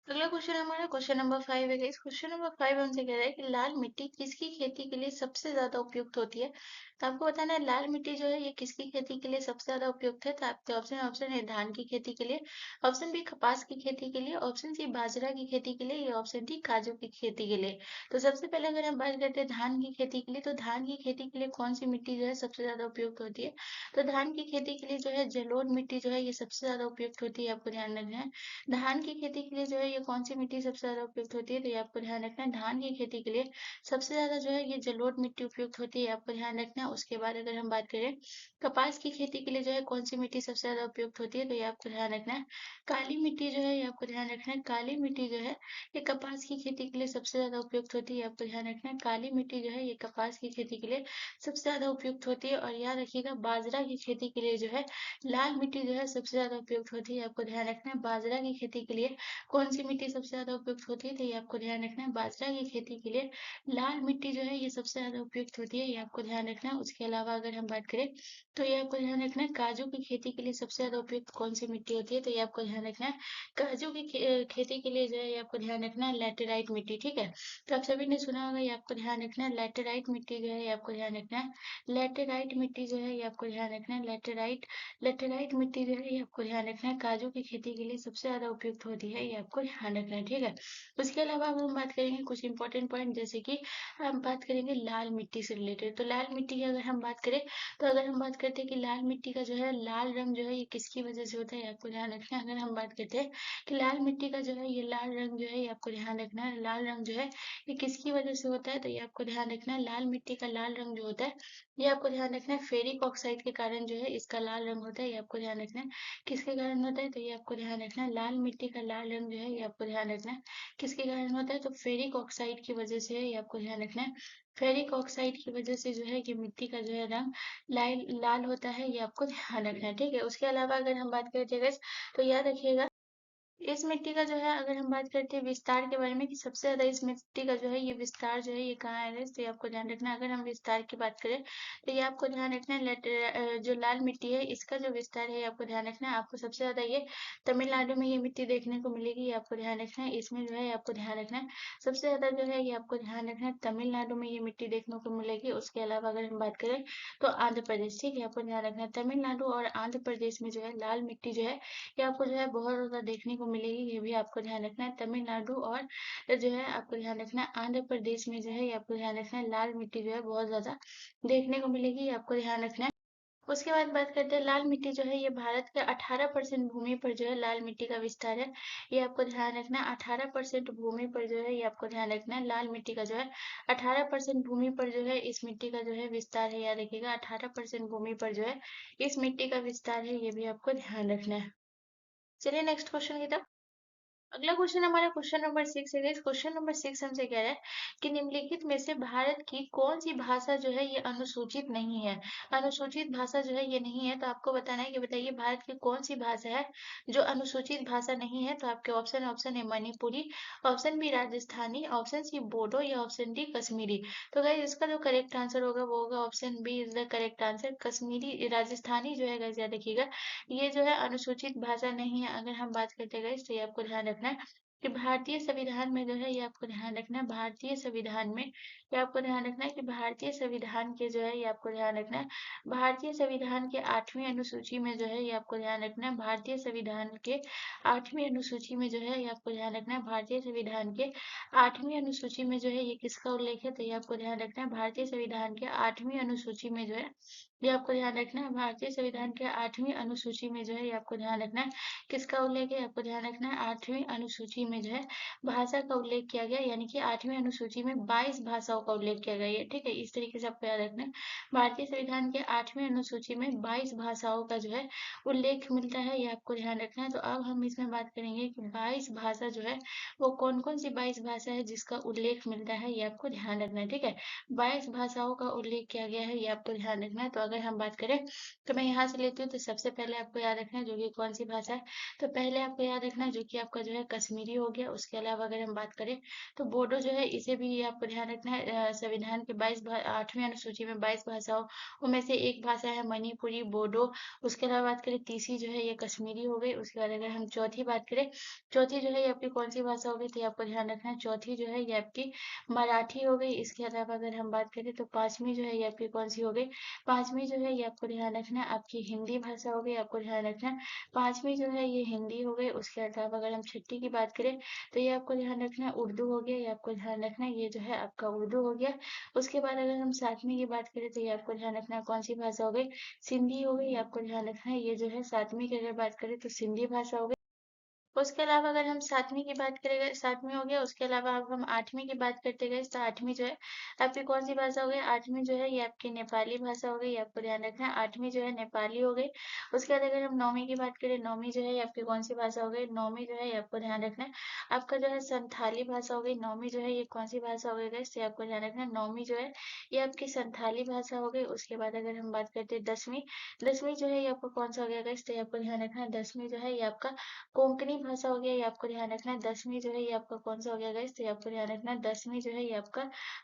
अगला क्वेश्चन हमारा क्वेश्चन नंबर 5 है गाइस। क्वेश्चन नंबर 5 हमसे कह रहा है कि लाल मिट्टी किसकी खेती के लिए सबसे ज्यादा उपयुक्त होती है। तो आपको बताना है लाल मिट्टी जो है ये किसकी खेती के लिए सबसे ज्यादा उपयुक्त है। तो आपके ऑप्शन है धान की खेती के लिए, ऑप्शन बी कपास की खेती के लिए, ऑप्शन सी बाजरा की खेती के लिए, या ऑप्शन डी काजू की खेती के लिए। तो सबसे पहले अगर हम बात करते हैं धान की खेती के लिए, तो धान की खेती के लिए कौन सी मिट्टी जो है सबसे ज्यादा उपयुक्त होती है। तो धान की खेती के लिए जो है जलोढ़ मिट्टी जो है ये सबसे ज्यादा उपयुक्त होती है, आपको ध्यान रखना है। धान की खेती के लिए जो है ये कौन सी मिट्टी सबसे ज्यादा उपयुक्त होती है, तो ये आपको ध्यान रखना है। धान की खेती के लिए सबसे ज्यादा जो है ये जलोढ़ मिट्टी उपयुक्त होती है, आपको ध्यान रखना है। उसके बाद अगर हम बात करें कपास की खेती के लिए जो है कौन सी मिट्टी सबसे ज्यादा उपयुक्त होती है, तो ये आपको ध्यान रखना है। काली मिट्टी जो है ये आपको ध्यान रखना है। काली मिट्टी जो है ये कपास की खेती के लिए सबसे ज्यादा उपयुक्त होती है, आपको ध्यान रखना है। काली मिट्टी जो है ये कपास की खेती के लिए सबसे ज्यादा उपयुक्त होती है। और याद रखिएगा बाजरा की खेती के लिए जो है लाल मिट्टी जो है सबसे ज्यादा उपयुक्त होती है, आपको ध्यान रखना है। बाजरा की खेती के लिए कौन सी मिट्टी सबसे ज्यादा उपयुक्त होती है, तो ये आपको ध्यान रखना है। बाजरा की खेती के लिए लाल मिट्टी जो है ये सबसे ज्यादा उपयुक्त होती है, ये आपको ध्यान रखना है। उसके अलावा अगर हम बात करें तो ये आपको ध्यान रखना है काजू की खेती के लिए सबसे ज्यादा उपयुक्त कौन सी मिट्टी होती है, तो ये आपको ध्यान रखना है। काजू की खेती के लिए जो है ये आपको ध्यान रखना है लैटेराइट मिट्टी, ठीक है। तो आप सभी ने सुना होगा, ये आपको ध्यान रखना है लैटेराइट मिट्टी जो है ये आपको ध्यान रखना है। लैटेराइट मिट्टी जो है ये आपको ध्यान रखना है। लैटेराइट मिट्टी जो है ये आपको ध्यान रखना है काजू की खेती के लिए सबसे ज्यादा उपयुक्त होती है, ये आपको ध्यान रखना है, ठीक है। उसके अलावा अब हम बात करेंगे कुछ इंपॉर्टेंट पॉइंट, जैसे कि हम बात करेंगे लाल मिट्टी से रिलेटेड। तो लाल मिट्टी की अगर हम बात करें, तो अगर हम बात करते हैं कि लाल मिट्टी का जो है लाल रंग जो है ये किसकी वजह से होता है, ये आपको ध्यान रखना है। अगर हम बात करते हैं कि लाल मिट्टी का जो है ये लाल रंग जो है ये आपको ध्यान रखना है। लाल रंग जो है ये किसकी वजह से होता है, तो ये आपको ध्यान रखना है। लाल मिट्टी का लाल रंग जो होता है ये आपको ध्यान रखना है फेरिक ऑक्साइड के कारण जो है इसका लाल रंग होता है, ये आपको ध्यान रखना है। किसके कारण होता है, तो ये आपको ध्यान रखना है। लाल मिट्टी का लाल रंग जो है ये आपको ध्यान रखना है किसके कारण होता है, तो फेरिक ऑक्साइड की वजह से है, ये आपको ध्यान रखना है। फेरिक ऑक्साइड की वजह से जो है कि मिट्टी का जो है रंग लाल लाल होता है, ये आपको ध्यान रखना है, ठीक है। उसके अलावा अगर हम बात करें तो याद रखिएगा इस मिट्टी का जो है अगर हम बात करते हैं विस्तार के बारे में कि सबसे ज़्यादा इस मिट्टी का जो है ये विस्तार जो है ये कहाँ है गाइस, तो ये आपको ध्यान रखना है। अगर हम विस्तार की बात करें तो ये आपको ध्यान रखना है जो लाल मिट्टी है इसका जो विस्तार है ये आपको ध्यान रखना है। आपको सबसे ज़्यादा ये तमिलनाडु में ये मिट्टी देखने को मिलेगी, ये आपको ध्यान रखना है। इसमें जो है ये आपको ध्यान रखना है सबसे ज़्यादा जो है ये आपको ध्यान रखना है तमिलनाडु में ये मिट्टी देखने को मिलेगी। उसके अलावा अगर हम बात करें तो आंध्र प्रदेश, ठीक है, आपको ध्यान रखना है तमिलनाडु और आंध्र प्रदेश में जो है लाल मिट्टी जो है ये आपको जो है बहुत ज़्यादा देखने को मिलेगी, ये भी आपको ध्यान रखना है। तमिलनाडु और जो है आपको ध्यान रखना है आंध्र प्रदेश में जो है ये आपको ध्यान रखना है लाल मिट्टी जो है बहुत ज़्यादा देखने को मिलेगी, ये आपको ध्यान रखना है। उसके बाद बात करते हैं लाल मिट्टी जो है ये भारत के 18% भूमि पर जो है लाल मिट्टी का विस्तार है, ये आपको ध्यान रखना है। 18% भूमि पर जो है ये आपको ध्यान रखना है लाल मिट्टी का जो है 18% भूमि पर जो है इस मिट्टी का जो है विस्तार है, याद रखिएगा 18% भूमि पर जो है इस मिट्टी का विस्तार है, ये भी आपको ध्यान रखना है। चलिए नेक्स्ट क्वेश्चन की तरफ। अगला क्वेश्चन हमारा क्वेश्चन नंबर 6 है। इस क्वेश्चन नंबर 6 हमसे कह रहा है कि निम्नलिखित में से भारत की कौन सी भाषा जो है ये अनुसूचित नहीं है। अनुसूचित भाषा जो है ये नहीं है, तो आपको बताना है कि बताइए भारत की कौन सी भाषा है जो अनुसूचित भाषा नहीं है। तो आपके ऑप्शन ऑप्शन है Manipuri, option B Rajasthani, option C Bodo या ऑप्शन डी कश्मीरी। तो गाइस इसका जो करेक्ट आंसर होगा वो होगा option B is the correct answer. Kashmiri Rajasthani जो है गाइस याद रखिएगा ये जो है अनुसूचित भाषा नहीं है। अगर हम बात करते हैं गाइस तो ये आपको ध्यान रखना है कि भारतीय संविधान में जो है ये आपको ध्यान रखना है भारतीय संविधान में ये आपको ध्यान रखना है कि भारतीय संविधान के जो है ये आपको ध्यान रखना है भारतीय संविधान के 8वीं अनुसूची में जो है ये आपको ध्यान रखना है भारतीय संविधान के 8वीं अनुसूची में जो है ये आपको ध्यान रखना है भारतीय संविधान के 8वीं अनुसूची में जो है ये किसका उल्लेख है, तो ये आपको ध्यान रखना है भारतीय संविधान के 8वीं अनुसूची में जो है ये आपको ध्यान रखना है भारतीय संविधान के 8वीं अनुसूची में जो है ये आपको ध्यान रखना है किसका उल्लेख है, आपको ध्यान रखना है 8वीं अनुसूची में जो है भाषा का उल्लेख किया गया, यानी कि 8वीं अनुसूची में 22 भाषाओं का उल्लेख किया गया है, ठीक है। इस तरीके से आपको याद रखना है भारतीय संविधान के 8वीं अनुसूची में 22 भाषाओं का जो है उल्लेख मिलता है, ये आपको ध्यान रखना है। तो अब हम इसमें बात करेंगे कि 22 भाषा जो है वो कौन कौन सी 22 भाषा है जिसका उल्लेख मिलता है, ये आपको ध्यान रखना है, ठीक है। 22 भाषाओं का उल्लेख किया गया है, ये आपको ध्यान रखना है। तो अगर हम बात करें तो मैं यहाँ से लेती हूँ, तो सबसे पहले आपको याद रखना है जो कि कौन सी भाषा है, तो पहले आपको याद रखना है जो कि आपका जो है कश्मीरी हो गया। उसके अलावा अगर हम बात करें तो बोडो जो है इसे भी आपको ध्यान रखना है संविधान के 8वीं अनुसूची में 22 भाषाओं उनमें से एक भाषा है मणिपुरी बोडो। उसके अलावा बात करें तीसरी जो है ये कश्मीरी हो गई। उसके बाद अगर हम चौथी बात करें, चौथी जो है ये आपकी कौन सी भाषा हो गई, तो ये आपको ध्यान रखना है चौथी जो है ये आपकी मराठी हो गई। इसके अलावा अगर हम बात करें तो पांचवी जो है ये आपकी कौन सी हो गई, पांचवी जो है ये आपको ध्यान रखना है आपकी हिंदी भाषा हो गई, आपको ध्यान रखना है पांचवी जो है ये हिंदी हो गई। उसके अलावा अगर हम छठी की बात करें तो ये आपको ध्यान रखना है उर्दू हो गया, ये आपको ध्यान रखना है ये जो है आपका उर्दू हो गया। उसके बाद अगर हम सातवीं की बात करें तो ये आपको ध्यान रखना है कौन सी भाषा हो गई, सिंधी हो गई, आपको ध्यान रखना है ये जो है सातवीं की अगर बात करें तो सिंधी भाषा हो गई। उसके अलावा अगर हम सातवीं की बात करें, सातवीं हो गया। उसके अलावा अब हम आठवीं की बात करते गए तो आठवीं जो है आपकी कौन सी भाषा हो गई, आठवीं जो है ये आपकी नेपाली भाषा हो गई, आपको ध्यान रखना है आठवीं जो है नेपाली हो गई। उसके बाद अगर हम नौवीं की बात करें, नौवीं जो है ये आपकी कौन सी भाषा हो गई, नौवीं जो है ये आपको ध्यान रखना है आपका जो है संथाली भाषा हो गई। नौवीं जो है ये कौन सी भाषा हो गई guys? तो ये आपको ध्यान रखना है नौवीं जो है ये आपकी संथाली भाषा हो गई। उसके बाद अगर हम बात करते हैं दसवीं, दसवीं जो है ये आपका कौन सा हो गया guys? तो ये आपको ध्यान रखना है दसवीं जो है ये आपका कोंकणी भाषा हो गया, ये आपको ध्यान रखना है। दसवीं जो है ये आपका कौन सा हो गया गाइस, तो ये आपको ध्यान रखना है दसवीं जो है ये आपका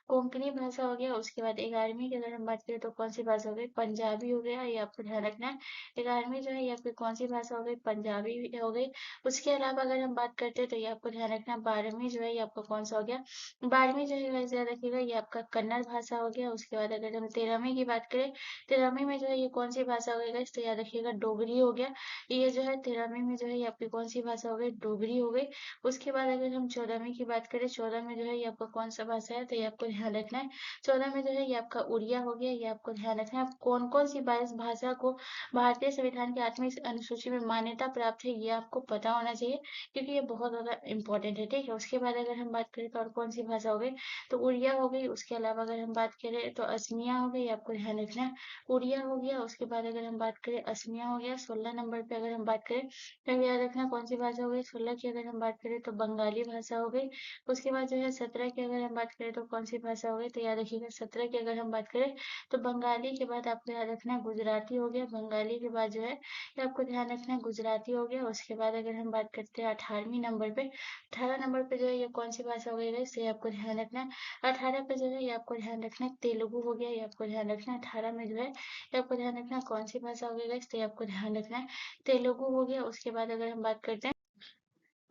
कोंकणी भाषा हो गया। उसके बाद 11वीं की अगर हम बात करें तो कौन सी भाषा हो गई, पंजाबी हो गया, ये आपको ध्यान रखना है। 11वीं जो है ये आपकी कौन सी भाषा हो गई, पंजाबी हो गई। उसके अलावा अगर हम बात करते हैं तो ये आपको ध्यान रखना है 12वीं जो है ये आपका कौन सा हो गया, 12वीं जो है गाइस याद रखिएगा ये आपका कन्नड़ भाषा हो गया। उसके बाद अगर हम 13वीं की बात करें, 13वीं में जो है ये कौन सी भाषा हो गई गाइस, तो याद रखिएगा डोगरी हो गया। ये जो है 13वीं में जो है ये आपकी कौन सी भाषा हो गई, डोगरी हो गई। उसके बाद अगर हम 14वीं की बात करें, 14 में जो है ये आपका कौन सा भाषा है, तो ये आपको ध्यान रखना है 14 में जो है ये आपका उड़िया हो गया, ये आपको ध्यान रखना है। कौन कौन सी 22 भाषा को भारतीय संविधान की 8वीं अनुसूची में मान्यता प्राप्त है ये आपको पता होना चाहिए, क्योंकि ये बहुत ज्यादा इंपॉर्टेंट है, ठीक है। उसके बाद अगर हम बात करें तो और कौन सी भाषा हो गई, तो उड़िया हो गई। उसके अलावा अगर हम बात करें तो असमिया हो गई, आपको ध्यान रखना है उड़िया हो गया। उसके बाद अगर हम बात करें असमिया हो गया। 16 नंबर पे अगर हम बात करें तो याद रखना कौन सी भाषा भाषा हो गई, 16 की अगर हम बात करें तो बंगाली भाषा हो गई। उसके बाद जो है 17 की अगर हम बात करें तो कौन सी भाषा हो गई, तो याद रखिएगा 17 की अगर हम बात करें तो बंगाली के बाद आपको याद रखना है गुजराती हो गया। बंगाली के बाद जो है ये आपको ध्यान रखना है गुजराती हो गया। उसके बाद अगर हम बात करते हैं 18वीं नंबर पे, 18 नंबर पे जो है ये कौन सी भाषा हो गई गाइस, ये आपको ध्यान रखना है। 18 पे जो है ये आपको ध्यान रखना है तेलुगु हो गया, ये आपको ध्यान रखना है। 18 में जो है ये आपको ध्यान रखना है कौन सी भाषा हो गई गाइस, तो ये आपको ध्यान रखना है तेलुगु हो गया। उसके बाद अगर हम बात करते हैं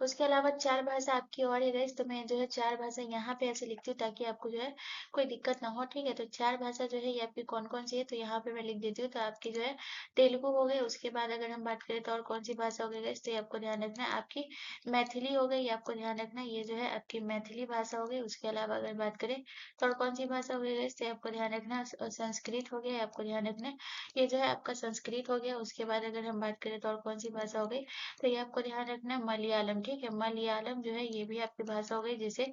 उसके अलावा 4 भाषा आपकी और है गाइस, तो मैं जो है 4 भाषा यहाँ पे ऐसे लिखती हूँ ताकि आपको जो है कोई दिक्कत ना हो, ठीक है। तो 4 भाषा जो है ये आपकी कौन-कौन सी है, तो यहाँ पे मैं लिख देती हूँ। तो आपकी जो है तेलुगु हो गई, उसके बाद अगर हम बात करें तो और कौन सी भाषा हो गई गाइस, तो ये आपको ध्यान रखना है आपकी मैथिली हो गई, ये आपको ध्यान रखना है ये जो है आपकी मैथिली भाषा हो गई। उसके अलावा अगर बात करें तो और कौन सी भाषा हो गई गाइस, तो ये आपको ध्यान रखना है संस्कृत हो गया, ये आपको ध्यान रखना है ये जो है आपका संस्कृत हो गया। उसके बाद अगर हम बात करें तो और कौन सी भाषा हो गई, तो ये आपको ध्यान रखना है मलयालम, ठीक है। मलयालम जो है ये भी आपकी भाषा हो गई, जिसे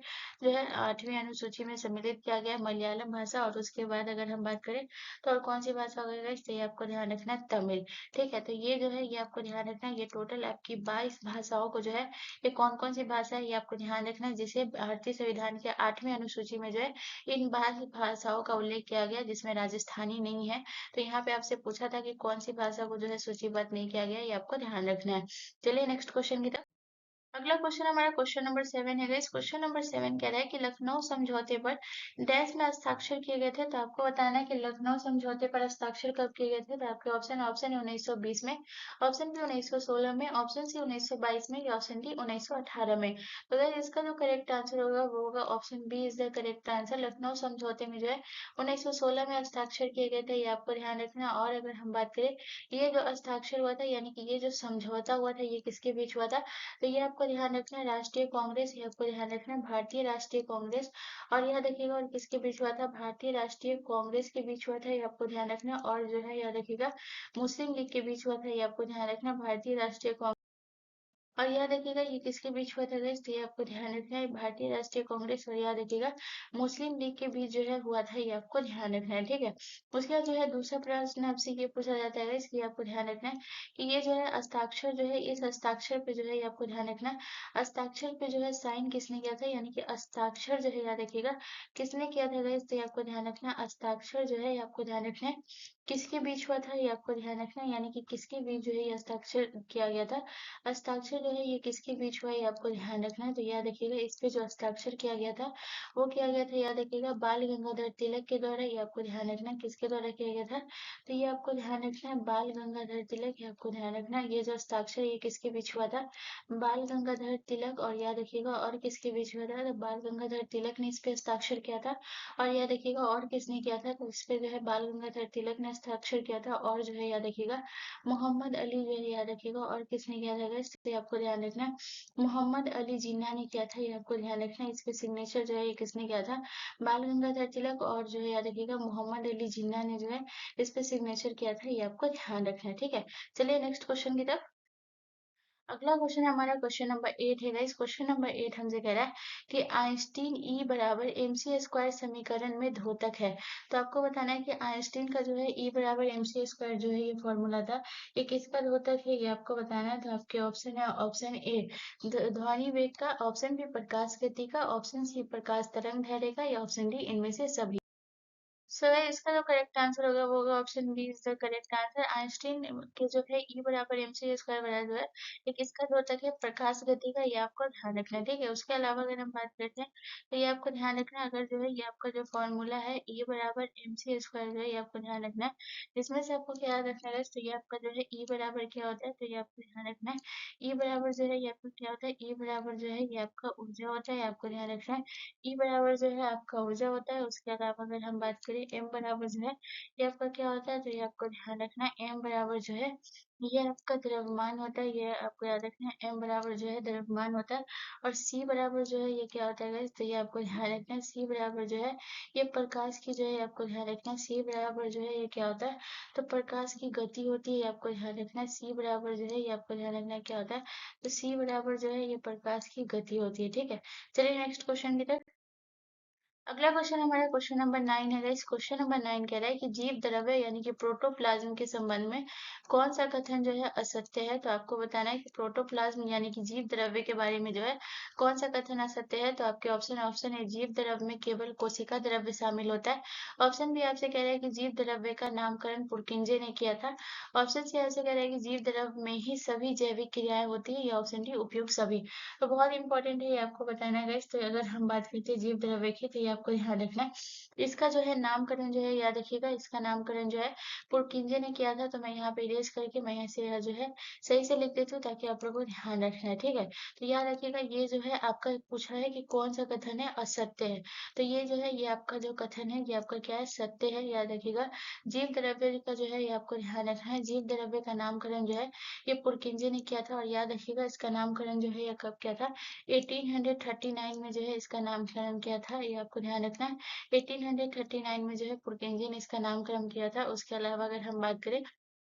जो है 8वीं अनुसूची में सम्मिलित किया गया है मलयालम भाषा। और उसके बाद अगर हम बात करें तो और कौन सी भाषा हो गई गाइस, तो ये आपको ध्यान रखना है तमिल, ठीक है। तो ये जो है ये आपको ध्यान रखना है, ये टोटल आपकी 22 भाषाओं को जो है ये कौन-कौन सी भाषा है ये आपको ध्यान रखना है, जिसे भारतीय संविधान के 8वीं अनुसूची में जो है इन 22 भाषाओं का उल्लेख किया गया जिसमें राजस्थानी नहीं है। तो यहाँ पे आपसे पूछा था कि कौन सी भाषा को जो है सूचीबद्ध नहीं किया गया, ये आपको ध्यान रखना है। चलिए नेक्स्ट क्वेश्चन की तरफ। अगला क्वेश्चन हमारा क्वेश्चन नंबर 7 है गाइस। क्वेश्चन नंबर 7 कह रहा है कि लखनऊ समझौते पर डैश में हस्ताक्षर किए गए थे। तो आपको बताना है कि लखनऊ समझौते पर हस्ताक्षर कब किए गए थे। तो आपके ऑप्शन है 1920 में, ऑप्शन बी 1916 में, ऑप्शन सी 1922 में, या ऑप्शन डी 1918 में। तो गाइस इसका जो करेक्ट आंसर होगा वो होगा option B is the correct answer. Lucknow समझौते में जो है 1916 में हस्ताक्षर किए गए थे, ये आपको ध्यान रखना। और अगर हम बात करें ये जो हस्ताक्षर हुआ था यानी कि ये जो समझौता हुआ था ये किसके बीच हुआ था, तो ये आपको ध्यान रखना है राष्ट्रीय कांग्रेस, ये आपको ध्यान रखना है भारतीय राष्ट्रीय कांग्रेस। और यह देखिएगा और किसके बीच हुआ था, भारतीय राष्ट्रीय कांग्रेस के बीच हुआ था, ये आपको ध्यान रखना है। और जो है यह देखिएगा मुस्लिम लीग के बीच हुआ था, ये आपको ध्यान रखना है भारतीय राष्ट्रीय कांग्रेस। और याद रखिएगा ये किसके बीच हुआ था गाइस, तो ये आपको ध्यान रखना है भारतीय राष्ट्रीय कांग्रेस और याद रखिएगा मुस्लिम लीग के बीच जो है हुआ था, ये आपको ध्यान रखना है, ठीक है। उसके बाद जो है दूसरा प्रश्न आपसे ये पूछा जाता है गाइस कि आपको ध्यान रखना है कि ये जो है हस्ताक्षर जो है इस हस्ताक्षर पे जो है ये आपको ध्यान रखना है हस्ताक्षर पे जो है साइन किसने किया था, यानी कि हस्ताक्षर जो है याद रखिएगा किसने किया था गाइस, तो ये आपको ध्यान रखना है हस्ताक्षर जो है ये आपको ध्यान रखना है किसके बीच हुआ था, ये आपको ध्यान रखना है यानी कि किसके बीच जो है ये हस्ताक्षर किया गया था। हस्ताक्षर जो है ये किसके बीच हुआ है ये आपको ध्यान रखना है। तो याद रखिएगा इस पे जो हस्ताक्षर किया गया था वो किया गया था याद रखिएगा बाल गंगाधर तिलक के द्वारा, ये आपको ध्यान रखना है किसके द्वारा किया गया था, तो ये आपको ध्यान रखना है बाल गंगाधर तिलक, ये आपको ध्यान रखना है। ये जो हस्ताक्षर ये किसके बीच हुआ था, बाल गंगाधर तिलक। और याद रखिएगा और किसके बीच हुआ था, तो बाल गंगाधर तिलक ने इस पे हस्ताक्षर किया था। और याद रखिएगा और किसने किया था, तो इस पे जो है बाल गंगाधर तिलक ने हस्ताक्षर किया था। और जो है याद रखिएगा मोहम्मद अली जो है याद रखिएगा और किसने किया था गाइस, तो ये आपको ध्यान रखना है मोहम्मद अली जिन्ना ने किया था, ये आपको ध्यान रखना है। इसके सिग्नेचर जो है ये किसने किया था, बाल गंगाधर तिलक और जो है याद रखिएगा मोहम्मद अली जिन्ना ने जो है इस पे सिग्नेचर किया था, ये आपको ध्यान रखना है, ठीक है। चलिए नेक्स्ट क्वेश्चन की तरफ। अगला क्वेश्चन है हमारा क्वेश्चन नंबर 8 है गाइस। क्वेश्चन नंबर 8 हमसे कह रहा है कि आइंस्टीन ई बराबर एमसी स्क्वायर समीकरण में द्योतक है। तो आपको बताना है कि आइंस्टीन का जो है ई बराबर एमसी स्क्वायर जो है ये फॉर्मूला था, ये किसका द्योतक है ये आपको बताना है। तो आपके ऑप्शन है ऑप्शन ए ध्वनि वेग का, ऑप्शन बी प्रकाश गति का, ऑप्शन सी प्रकाश तरंग दैर्ध्य का, या ऑप्शन डी इनमें से सभी। सो इसका जो करेक्ट आंसर होगा वो होगा option B is the correct answer. Einstein के जो है ई बराबर एमसी स्क्वायर बराबर जो है ये किसका द्योतक है, प्रकाश गति का, ये आपको ध्यान रखना है, ठीक है। उसके अलावा अगर हम बात करते हैं तो ये आपको ध्यान रखना है अगर जो है ये आपका जो फॉर्मूला है ई बराबर एमसी स्क्वायर जो है ये आपको ध्यान रखना है। इसमें से आपको क्या याद रखना है guys, तो ये आपका जो है ई बराबर क्या होता है, तो ये आपको ध्यान रखना है ई बराबर जो है ये आपका क्या होता है, ई बराबर जो है ये आपका ऊर्जा होता है, ये आपको ध्यान रखना है। ई बराबर जो है आपका ऊर्जा होता है। उसके अलावा अगर हम बात करें एम बराबर जो है ये आपका क्या होता है, तो ये आपको ध्यान रखना है एम बराबर जो है ये आपका द्रव्यमान होता है, ये आपको याद रखना है एम बराबर जो है द्रव्यमान होता है। और सी बराबर जो है ये क्या होता है guys, तो ये आपको ध्यान रखना है सी बराबर जो है ये प्रकाश की जो है आपको ध्यान रखना है सी बराबर जो है ये क्या होता है, तो प्रकाश की गति होती है, ये आपको ध्यान रखना है सी बराबर जो है ये आपको ध्यान रखना है क्या होता है, तो सी बराबर जो है ये प्रकाश की गति होती है, ठीक है। चलिए नेक्स्ट क्वेश्चन की तरफ। अगला क्वेश्चन हमारा क्वेश्चन नंबर 9 है गाइस। क्वेश्चन नंबर 9 कह रहा है कि जीव द्रव्य यानी कि प्रोटोप्लाज्म के संबंध में कौन सा कथन जो है असत्य है। तो आपको बताना है कि प्रोटोप्लाज्म यानी कि जीव द्रव्य के बारे में जो है कौन सा कथन असत्य है। तो आपके ऑप्शन है जीव द्रव्य में केवल कोशिका द्रव्य शामिल होता है। ऑप्शन बी आपसे कह रहा है कि जीव द्रव्य का नामकरण पुरकिंजे ने किया था। ऑप्शन सी आपसे कह रहा है कि जीव द्रव्य में ही सभी जैविक क्रियाएं होती है, या ऑप्शन डी उपयुक्त सभी। तो बहुत इंपॉर्टेंट है, ये आपको बताना है गाइस। तो अगर हम बात करते हैं जीव द्रव्य की, तो ये आपको ध्यान रखना है। इसका जो है नामकरण जो है याद रखिएगा, इसका नामकरण जो है पुरकिंजे ने किया था। तो मैं यहाँ पे इरेज करके मैं यहाँ से जो है सही से लिख देती हूँ, ताकि आप लोगों को ध्यान रखना है, ठीक है। तो याद रखिएगा, ये जो है आपका पूछा है कि कौन सा कथन है असत्य है। तो ये जो है, ये आपका जो कथन है, ये आपका क्या है, सत्य है। याद रखिएगा, जीव द्रव्य का जो है ये आपको ध्यान रखना है। जीव द्रव्य का नामकरण जो है ये पुरकिंजे ने किया था। और याद रखिएगा, इसका नामकरण जो है ये कब किया था, 1839 में जो है इसका नामकरण किया था। ये आपको ध्यान रखना है। 1839 में जो है पुरकेनजी ने इसका नामकरण किया था। उसके अलावा अगर हम बात करें,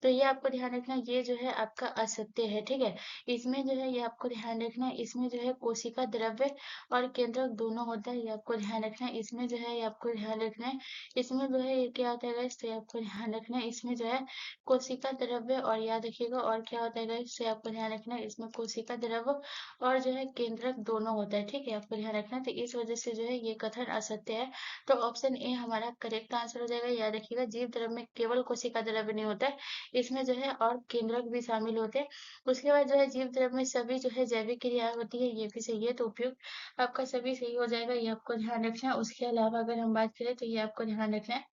तो ये आपको ध्यान रखना, ये जो है आपका असत्य है, ठीक है। इसमें जो है ये आपको ध्यान रखना, इसमें जो है कोशिका द्रव्य और केंद्रक दोनों होता है। ये आपको ध्यान रखना है। इसमें जो है ये आपको ध्यान रखना है, इसमें जो है ये क्या होता है गाइस, तो ये आपको ध्यान रखना है। इसमें जो है कोशिका द्रव्य, और याद रखिएगा और क्या होता है गाइस, तो आपको ध्यान रखना है, इसमें कोशिका द्रव्य और जो है केंद्रक दोनों होता है, ठीक है। आपको ध्यान रखना है। तो इस वजह से जो है ये कथन असत्य है। तो ऑप्शन ए हमारा करेक्ट आंसर हो जाएगा। याद रखिएगा, जीव द्रव्य में केवल कोशिका द्रव्य नहीं होता है, इसमें जो है और केंद्रक भी शामिल होते हैं। उसके बाद जो है जीव द्रव्य में सभी जो है जैविक क्रियाएं होती है, ये भी सही है। तो उपयुक्त आपका सभी सही हो जाएगा, ये आपको ध्यान रखना है। उसके अलावा अगर हम बात करें, तो ये आपको ध्यान रखना है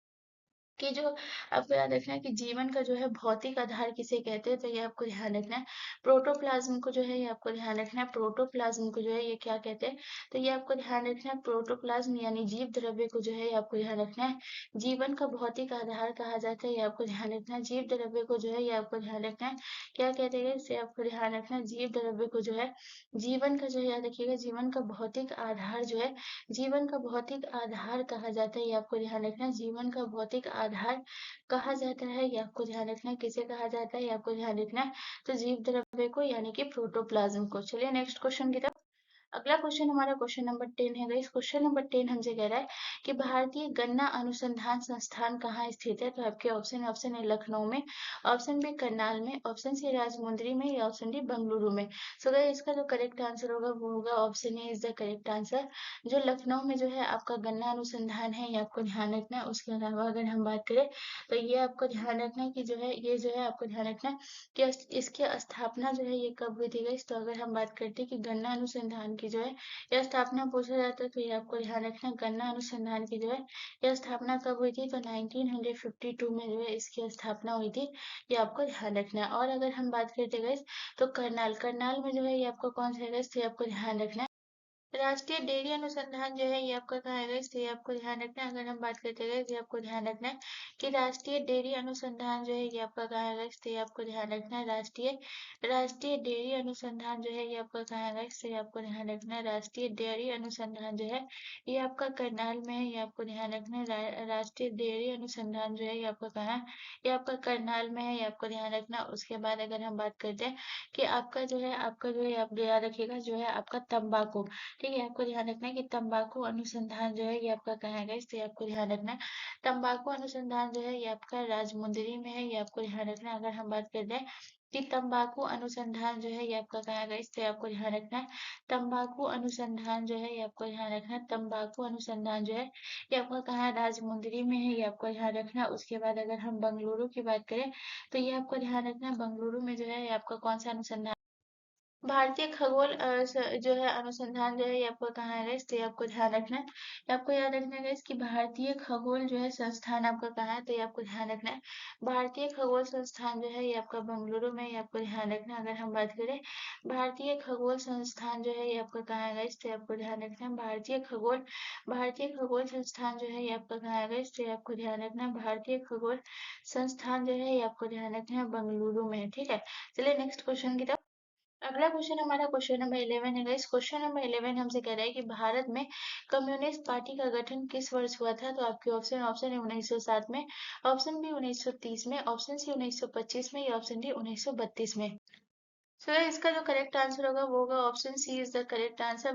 कि जो आपको याद रखना है कि जीवन का जो है भौतिक आधार किसे कहते हैं। तो ये आपको ध्यान रखना है। प्रोटोप्लाज्म को जो है ये आपको ध्यान रखना है, प्रोटोप्लाज्म को जो है ये क्या कहते हैं। तो ये आपको ध्यान रखना है, प्रोटोप्लाज्म यानी जीव द्रव्य को जो है ये आपको ध्यान रखना है जीवन का भौतिक आधार कहा जाता है। ये आपको ध्यान रखना है। जीव द्रव्य को जो है ये आपको ध्यान रखना है, क्या कहते हैं इसे आपको ध्यान रखना है। जीव द्रव्य को जो है जीवन का जो है याद रखिएगा, जीवन का भौतिक आधार जो है, जीवन का भौतिक आधार कहा जाता है। ये आपको ध्यान रखना है। जीवन का भौतिक आधार कहा जाता है, ये आपको ध्यान रखना है। किसे कहा जाता है, ये आपको ध्यान रखना है। तो जीव द्रव्य को यानी कि प्रोटोप्लाज्म को। चलिए नेक्स्ट क्वेश्चन की तरफ। अगला क्वेश्चन हमारा क्वेश्चन नंबर 10 है गाइस। क्वेश्चन नंबर 10 हमसे कह रहा है कि भारतीय गन्ना अनुसंधान संस्थान कहाँ स्थित है। तो आपके ऑप्शन है लखनऊ में, ऑप्शन बी करनाल में, ऑप्शन सी राजमुंदरी में, या ऑप्शन डी बेंगलुरु में। सो गाइस, इसका जो करेक्ट आंसर होगा वो होगा option A is the correct answer. जो लखनऊ में जो है आपका गन्ना अनुसंधान है, ये आपको ध्यान रखना है। उसके अलावा अगर हम बात करें, तो ये आपको ध्यान रखना है कि जो है ये जो है आपको ध्यान रखना है कि इसकी स्थापना जो है ये कब हुई थी गाइस। तो अगर हम बात करते हैं कि गन्ना अनुसंधान की जो है यह स्थापना पूछा जाता है, तो ये आपको ध्यान रखना, गन्ना अनुसंधान की जो है यह स्थापना कब हुई थी। तो 1952 में जो है इसकी स्थापना हुई थी, ये आपको ध्यान रखना है। और अगर हम बात करते हैं गाइस, तो करनाल करनाल में जो है ये आपको कौन सा है गाइस, तो ये आपको ध्यान रखना है। राष्ट्रीय डेयरी अनुसंधान जो है ये आपका कहाँ है गाइस, तो ये आपको ध्यान रखना है। अगर हम बात करते हैं ये आपको ध्यान रखना है कि राष्ट्रीय डेयरी अनुसंधान जो है ये आपका कहाँ है गाइस, तो ये आपको ध्यान रखना है। राष्ट्रीय राष्ट्रीय डेयरी अनुसंधान जो है ये आपका कहाँ है गाइस, तो ये आपको ध्यान रखना है। राष्ट्रीय डेयरी अनुसंधान जो है ये आपका करनाल में है, ये आपको ध्यान रखना है। राष्ट्रीय डेयरी अनुसंधान जो है ये आपका कहाँ है, ये आपका करनाल में है, ये आपको ध्यान रखना। उसके बाद अगर हम बात करते हैं कि आपका जो है आप याद रखिएगा, जो है आपका तंबाकू, ठीक है। आपको ध्यान रखना है कि तंबाकू अनुसंधान जो है ये आपका कहाँ है गाइस, तो ये आपको ध्यान रखना है। तंबाकू अनुसंधान जो है ये आपका राजमुंदरी में है, ये आपको ध्यान रखना है। अगर हम बात करते हैं कि तंबाकू अनुसंधान जो है ये आपका कहाँ है गाइस, तो ये आपको ध्यान रखना है। तंबाकू अनुसंधान जो है ये आपको ध्यान रखना है। तंबाकू अनुसंधान जो है ये आपका कहाँ है, राजमुंदरी में है, ये आपको ध्यान रखना है। उसके बाद अगर हम बेंगलुरु की बात करें, तो ये आपको ध्यान रखना है, बेंगलुरु में जो है ये आपका कौन सा अनुसंधान, भारतीय खगोल जो है अनुसंधान जो है ये आपको कहाँ है गाइस, तो ये आपको ध्यान रखना है। ये आपको याद रखना है गाइस कि भारतीय खगोल जो है संस्थान आपका कहाँ है, तो ये आपको ध्यान रखना है। भारतीय खगोल संस्थान जो है ये आपका बेंगलुरु में, ये आपको ध्यान रखना है। अगर हम बात करें भारतीय खगोल संस्थान जो है ये आपका कहाँ है गाइस, तो ये आपको ध्यान रखना है। भारतीय खगोल संस्थान जो है ये आपका कहाँ है गाइस, तो ये आपको ध्यान रखना है। भारतीय खगोल संस्थान जो है ये आपको ध्यान रखना है, बेंगलुरु में है, ठीक है। चलिए नेक्स्ट क्वेश्चन की तरफ। अगला क्वेश्चन हमारा क्वेश्चन नंबर 11 है गाइस। क्वेश्चन नंबर 11 हमसे कह रहा है कि भारत में कम्युनिस्ट पार्टी का गठन किस वर्ष हुआ था। तो आपके ऑप्शन है 1907 में, ऑप्शन बी 1930 में, ऑप्शन सी 1925 में, या ऑप्शन डी 1932 में। सो इसका जो करेक्ट आंसर होगा वो होगा option C is the correct answer.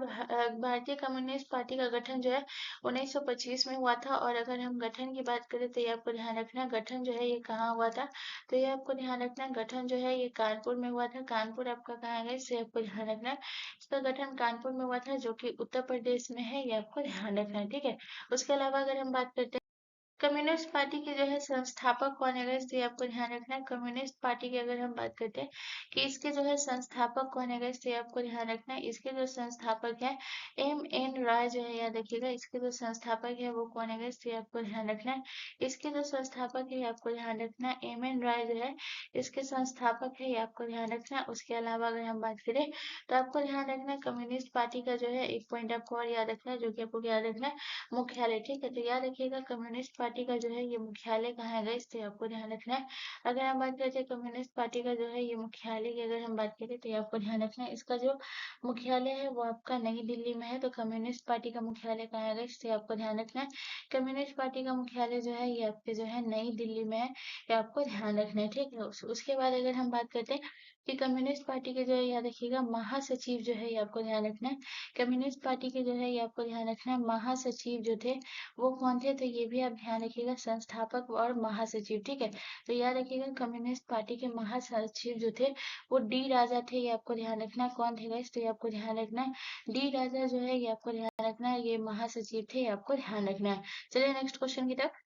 भारतीय कम्युनिस्ट पार्टी का गठन जो है 1925 में हुआ था। और अगर हम गठन की बात करें तो ये आपको ध्यान रखना, गठन जो है ये कहाँ हुआ था, तो ये आपको ध्यान रखना गठन जो है ये कानपुर में हुआ था। कानपुर आपका कहाँ है, इसे आपको ध्यान रखना है। इसका गठन कानपुर में हुआ था जो कि उत्तर प्रदेश में है, ये आपको ध्यान रखना है, ठीक है। उसके अलावा अगर हम बात करते हैं कम्युनिस्ट पार्टी के जो है संस्थापक कौन है गाइस, तो ये आपको ध्यान रखना है। कम्युनिस्ट पार्टी की अगर हम बात करते हैं कि इसके जो है संस्थापक कौन है गाइस, तो ये आपको ध्यान रखना है। इसके जो संस्थापक है एम एन राय जो है, याद रखिएगा इसके जो संस्थापक है वो कौन है गाइस, तो ये आपको ध्यान रखना है। इसके जो संस्थापक है ये आपको ध्यान रखना है, एम एन राय जो है इसके संस्थापक है, ये आपको ध्यान रखना है। उसके अलावा अगर हम बात करें तो आपको ध्यान रखना है कम्युनिस्ट पार्टी का जो है एक पॉइंट आपको और याद रखना है, जो कि आपको याद रखना है मुख्यालय, ठीक है। तो याद रखिएगा कम्युनिस्ट पार्टी का जो है ये मुख्यालय कहाँ है गाइस, तो ये आपको ध्यान रखना है। अगर हम बात करते हैं कम्युनिस्ट पार्टी का जो है ये मुख्यालय की अगर हम बात करें तो ये आपको ध्यान रखना है, इसका जो मुख्यालय है वो आपका नई दिल्ली में है। तो कम्युनिस्ट पार्टी का मुख्यालय कहाँ है गाइस, तो ये आपको ध्यान रखना है। कम्युनिस्ट पार्टी का मुख्यालय जो है ये आपके जो है नई दिल्ली में है, ये आपको ध्यान रखना है, ठीक है। उसके बाद अगर हम बात करते हैं कि कम्युनिस्ट पार्टी के जो है याद रखिएगा महासचिव जो है ये आपको ध्यान रखना है। कम्युनिस्ट पार्टी के जो है ये आपको ध्यान रखना है महासचिव जो थे वो कौन थे, तो ये भी आप ध्यान रखिएगा संस्थापक और महासचिव, ठीक है। तो याद रखिएगा कम्युनिस्ट पार्टी के महासचिव जो थे वो डी राजा थे, ये आपको ध्यान रखना है। कौन थे गाइस, तो ये आपको ध्यान रखना है डी राजा जो है ये आपको ध्यान रखना है, ये महासचिव थे, ये आपको ध्यान रखना है। चलिए नेक्स्ट क्वेश्चन की तरफ।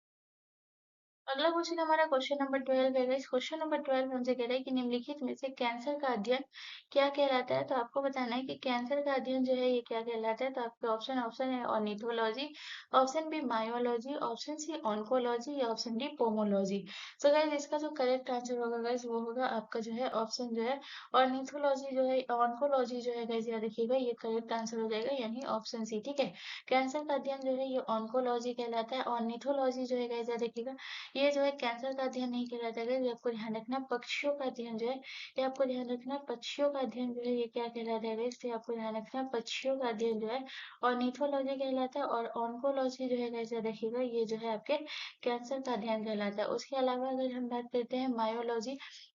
अगला क्वेश्चन हमारा क्वेश्चन नंबर 12 है गाइस। क्वेश्चन नंबर 12 हमसे कह रहा है कि निम्नलिखित में से कैंसर का अध्ययन क्या कहलाता है। तो आपको बताना है कि कैंसर का अध्ययन जो है ये क्या कहलाता है। तो आपके ऑप्शन ऑप्शन है ornithology, option B myology, option C oncology या option D pomology. So guys इसका जो करेक्ट आंसर होगा गाइस वो होगा आपका जो है ऑप्शन जो है ऑर्निथोलॉजी जो है, ऑन्कोलॉजी जो है गाइस याद रखिएगा ये करेक्ट आंसर हो जाएगा, यानी ऑप्शन सी, ठीक है। कैंसर का अध्ययन जो है ये ऑन्कोलॉजी कहलाता है। ऑर्निथोलॉजी जो है गाइस याद रखिएगा ये जो है कैंसर का अध्ययन नहीं कहलाता है, ये आपको ध्यान रखना। पक्षियों का अध्ययन जो है ये आपको ध्यान रखना। पक्षियों का अध्ययन जो है ये क्या कहलाता है, इससे आपको ध्यान रखना। पक्षियों का अध्ययन जो है ऑर्निथोलॉजी कहलाता है। और ऑन्कोलॉजी जो है कैसे रखिएगा ये जो है आपके कैंसर का अध्ययन कहलाता है। उसके अलावा अगर हम बात करते हैं मायोलॉजी,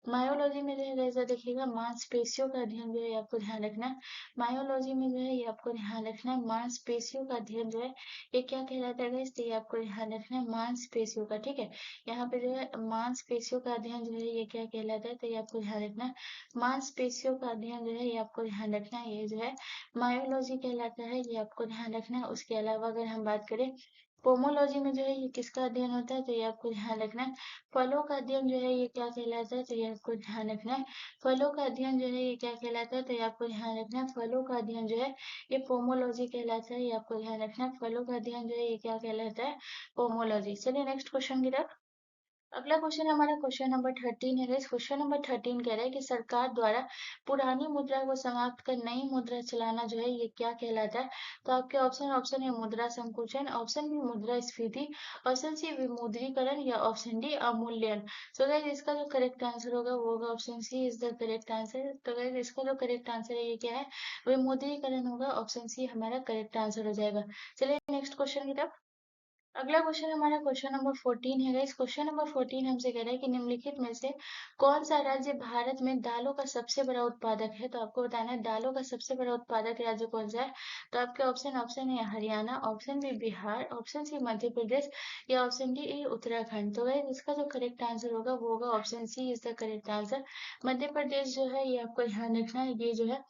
मायोलॉजी में जो है कैसे देखिएगा मांसपेशियों का अध्ययन जो है आपको ध्यान रखना। मायोलॉजी में जो है ये आपको ध्यान रखना है मांसपेशियों का अध्ययन जो है ये क्या कहलाता है गाइस, तो ये आपको ध्यान रखना है मांसपेशियों का, ठीक है। यहाँ पे जो है मांसपेशियों का अध्ययन जो है ये क्या कहलाता है, तो ये आपको ध्यान रखना है मांसपेशियों का अध्ययन जो है ये आपको ध्यान रखना है, ये जो है मायोलॉजी कहलाता है, ये आपको ध्यान रखना है। उसके अलावा अगर हम बात करें पोमोलॉजी में जो है ये किसका अध्ययन होता है, तो ये आपको ध्यान रखना है। फलों का अध्ययन जो है ये क्या कहलाता है, तो ये आपको ध्यान रखना है। फलों का अध्ययन जो है ये क्या कहलाता है, तो ये आपको ध्यान रखना है। फलों का अध्ययन जो है ये पोमोलॉजी कहलाता है, ये आपको ध्यान रखना है। फलों का अध्ययन जो है ये क्या कहलाता है, पोमोलॉजी। चलिए नेक्स्ट क्वेश्चन की तरफ। अगला क्वेश्चन हमारा क्वेश्चन नंबर 13 है। इस क्वेश्चन नंबर 13 कह रहा है कि सरकार द्वारा पुरानी मुद्रा को समाप्त कर नई मुद्रा चलाना जो है ये क्या कहलाता है। तो आपके ऑप्शन ऑप्शन है मुद्रा संकुचन, ऑप्शन बी मुद्रा स्फीति, ऑप्शन सी विमुद्रीकरण या ऑप्शन डी अवमूल्यन। तो गाइस इसका जो करेक्ट आंसर होगा वो होगा option C is the correct answer. तो गाइस इसका जो करेक्ट आंसर है ये क्या है, विमुद्रीकरण होगा। ऑप्शन सी हमारा करेक्ट आंसर हो जाएगा। चलिए नेक्स्ट क्वेश्चन की तरफ। अगला क्वेश्चन हमारा क्वेश्चन नंबर 14 है। इस क्वेश्चन नंबर 14 हमसे कह रहा है कि निम्नलिखित में से कौन सा राज्य भारत में दालों का सबसे बड़ा उत्पादक है। तो आपको बताना है दालों का सबसे बड़ा उत्पादक राज्य कौन सा है। तो आपके ऑप्शन ऑप्शन है Haryana, option B Bihar, option C Madhya Pradesh या ऑप्शन डी उत्तराखंड। तो गाइस इसका जो करेक्ट आंसर होगा वो होगा option C is the correct answer. Madhya Pradesh जो है ये आपको ध्यान रखना है, ये जो है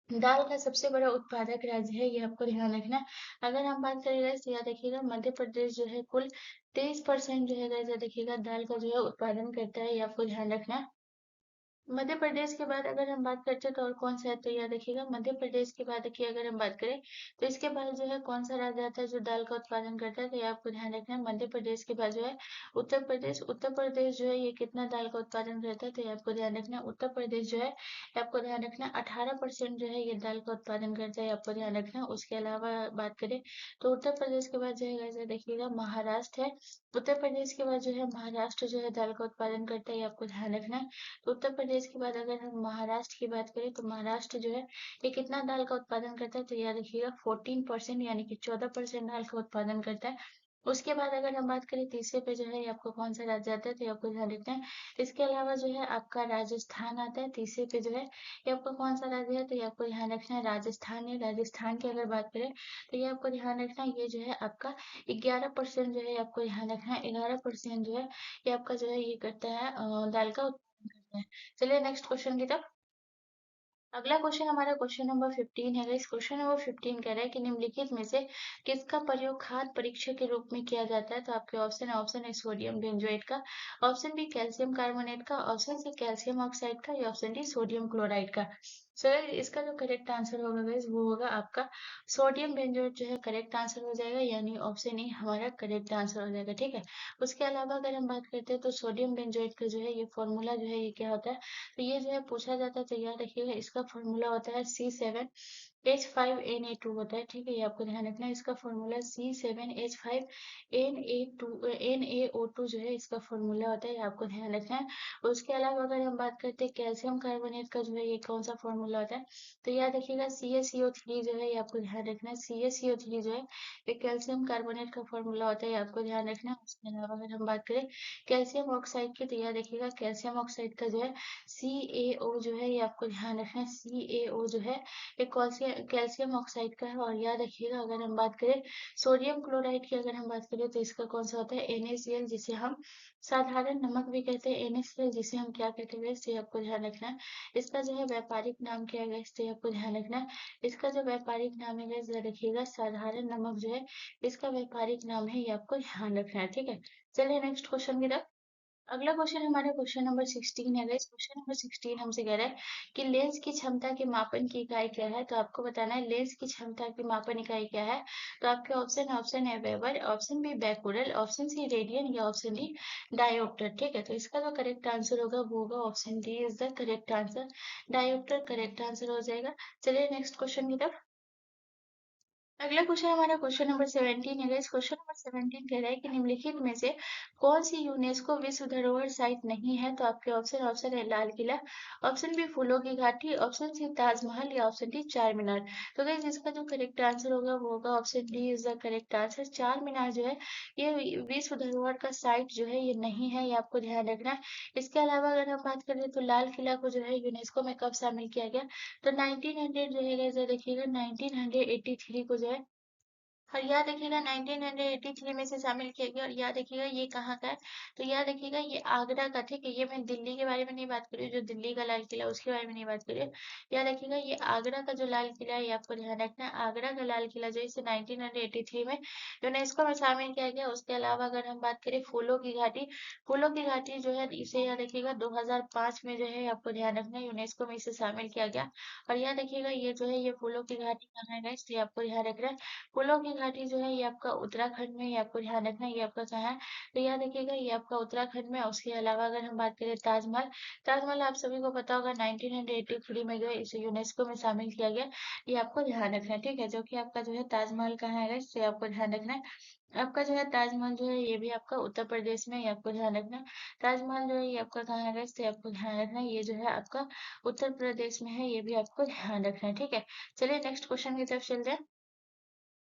दाल का सबसे बड़ा उत्पादक राज्य है, ये आपको ध्यान रखना है। अगर हम बात करें guys, तो याद रखिएगा मध्य प्रदेश जो है कुल 23% जो है guys, याद रखिएगा दाल का जो है उत्पादन करता है, ये आपको ध्यान रखना है। मध्य प्रदेश के बाद अगर हम बात करते हैं तो और कौन सा है, तो याद रखिएगा मध्य प्रदेश के बाद देखिए अगर हम बात करें तो इसके बाद जो है कौन सा राज्य आता है जो दाल का उत्पादन करता है, तो ये आपको ध्यान रखना है। मध्य प्रदेश के बाद जो है उत्तर प्रदेश, उत्तर प्रदेश जो है ये कितना दाल का उत्पादन करता है, तो ये आपको ध्यान रखना है। उत्तर प्रदेश जो है ये आपको ध्यान रखना है 18% जो है ये दाल का उत्पादन करता है, ये आपको ध्यान रखना है। उसके अलावा बात करें तो उत्तर प्रदेश के बाद जो है वैसे देखिएगा महाराष्ट्र है। उत्तर प्रदेश के बाद जो है महाराष्ट्र जो है दाल का उत्पादन करता है, ये आपको ध्यान रखना है। तो उत्तर प्रदेश के बाद अगर हम महाराष्ट्र की बात करें तो महाराष्ट्र जो है ये कितना दाल का उत्पादन करता है, तो याद रखिएगा 14% यानी कि 14% दाल का उत्पादन करता है। उसके बाद अगर हम बात करें तीसरे पे जो है ये आपको कौन सा राज्य आता है तो ये आपको ध्यान रखना है। इसके अलावा जो है आपका राजस्थान आता है तीसरे पे जो है ये आपका कौन सा राज्य है तो ये आपको ध्यान रखना है राजस्थान है। राजस्थान की अगर बात करें तो ये आपको ध्यान रखना है ये जो है आपका 11% जो है आपको ध्यान रखना है 11% जो है ये आपका जो है ये करता है दाल का उत्पादन करता है। चलिए नेक्स्ट क्वेश्चन की तरफ। अगला क्वेश्चन हमारा क्वेश्चन नंबर 15 है गाइस। क्वेश्चन नंबर 15 कह रहा है कि निम्नलिखित में से किसका प्रयोग खाद्य परीक्षक के रूप में किया जाता है तो आपके ऑप्शन है ऑप्शन ए सोडियम बेंजोएट का, ऑप्शन बी कैल्शियम कार्बोनेट का, ऑप्शन सी कैल्शियम ऑक्साइड का या ऑप्शन डी सोडियम क्लोराइड का। सो इसका जो करेक्ट आंसर होगा गाइस वो होगा आपका सोडियम बेंजोएट जो है करेक्ट आंसर हो जाएगा, यानी ऑप्शन ए हमारा करेक्ट आंसर हो जाएगा। ठीक है, उसके अलावा अगर हम बात करते हैं तो सोडियम बेंजोएट का जो है ये फॉर्मूला जो है ये क्या होता है तो ये जो है पूछा जाता है तो याद रखिएगा इसका फॉर्मूला होता है C7H5Na2 होता है। ठीक है, ये आपको ध्यान रखना है। इसका फॉर्मूला C7H5NA2 जो है इसका फॉर्मूला होता है, ये आपको ध्यान रखना है। उसके अलावा अगर हम बात करते हैं कैल्शियम कार्बोनेट का जो है ये कौन सा फॉर्मूला होता है तो याद रखिएगा CaCO3 जो है ये आपको ध्यान रखना है। CaCO3 जो है ये कैल्शियम कार्बोनेट का फॉर्मूला होता है, ये आपको ध्यान रखना है। उसके अलावा अगर हम बात करें कैल्शियम ऑक्साइड की तो याद रखिएगा कैल्शियम ऑक्साइड का जो है CaO जो है ये आपको ध्यान रखना है। CaO जो है ये कैल्शियम ऑक्साइड का है। और याद रखिएगा अगर हम बात करें सोडियम क्लोराइड की अगर हम बात करें तो इसका कौन सा होता है NaCl, जिसे हम साधारण नमक भी कहते हैं। NaCl जिसे हम क्या कहते हैं इससे आपको ध्यान रखना है। इसका जो है व्यापारिक नाम क्या है इससे आपको ध्यान रखना है। इसका जो व्यापारिक नाम है याद रखिएगा साधारण नमक जो है इसका व्यापारिक नाम है, ये आपको ध्यान रखना है। ठीक है, चलिए नेक्स्ट क्वेश्चन की तरफ। अगला क्वेश्चन हमारा क्वेश्चन नंबर 16 है गाइस। क्वेश्चन नंबर 16 हमसे कह रहा है कि लेंस की क्षमता के मापन की इकाई क्या है तो आपको बताना है लेंस की क्षमता की मापन इकाई क्या है। तो आपके ऑप्शन है weber, option B becquerel, option C radian या ऑप्शन डी डायोप्टर। ठीक है, तो इसका जो करेक्ट आंसर होगा वो होगा option D is the correct answer, dioptre correct answer हो जाएगा। चलिए नेक्स्ट क्वेश्चन की तरफ। अगला क्वेश्चन हमारा क्वेश्चन नंबर 17 है गाइस। क्वेश्चन नंबर 17 कह रहा है कि निम्नलिखित में से कौन सी यूनेस्को विश्व धरोहर साइट नहीं है तो आपके ऑप्शन है लाल किला, ऑप्शन बी फूलों की घाटी, ऑप्शन सी ताजमहल या ऑप्शन डी चार मीनार। तो गाइस इसका जो करेक्ट आंसर होगा वो होगा option D is the correct answer. चार मीनार जो है ये विश्व धरोहर का साइट जो है ये नहीं है, ये आपको ध्यान रखना है। इसके अलावा अगर हम बात करें तो लाल किला को जो है यूनेस्को में कब शामिल किया गया तो 1900 जो है गाइस देखिएगा 1983 को जो है और याद रखिएगा 1983 में से शामिल किया गया। और याद रखिएगा ये कहाँ का है तो याद रखिएगा ये आगरा का। ठीक है, ये मैं दिल्ली के बारे में नहीं बात कर रही हूँ, जो दिल्ली का लाल किला उसके बारे में नहीं बात कर रही हूँ। याद रखिएगा ये आगरा का जो लाल किला है ये आपको ध्यान रखना है। आगरा का लाल किला जो है इसे 1983 में यूनेस्को में शामिल किया गया। उसके अलावा अगर हम बात करें फूलों की घाटी, फूलों की घाटी जो है इसे याद रखिएगा 2005 में जो है आपको ध्यान रखना है यूनेस्को में इसे शामिल किया गया। और याद रखिएगा ये जो है ये फूलों की घाटी कहाँ है इसलिए आपको ध्यान रखना है। फूलों की घाटी जो है ये आपका उत्तराखंड में, ये आपको ध्यान रखना है ये आपका कहाँ है तो याद रखिएगा ये आपका उत्तराखंड में। उसके अलावा अगर हम बात करें ताजमहल, ताजमहल आप सभी को पता होगा 1983 में जो है इसे यूनेस्को में शामिल किया गया, ये आपको ध्यान रखना है। ठीक है, जो कि आपका जो है ताजमहल कहाँ है इससे आपको ध्यान रखना है। आपका जो है ताजमहल जो है ये भी आपका उत्तर प्रदेश में, ये आपको ध्यान रखना है। ताजमहल जो है ये आपका कहाँ है इससे आपको ध्यान रखना है, ये जो है आपका उत्तर प्रदेश में है, ये भी आपको ध्यान रखना है। ठीक है, चलिए नेक्स्ट क्वेश्चन की तरफ चलते हैं।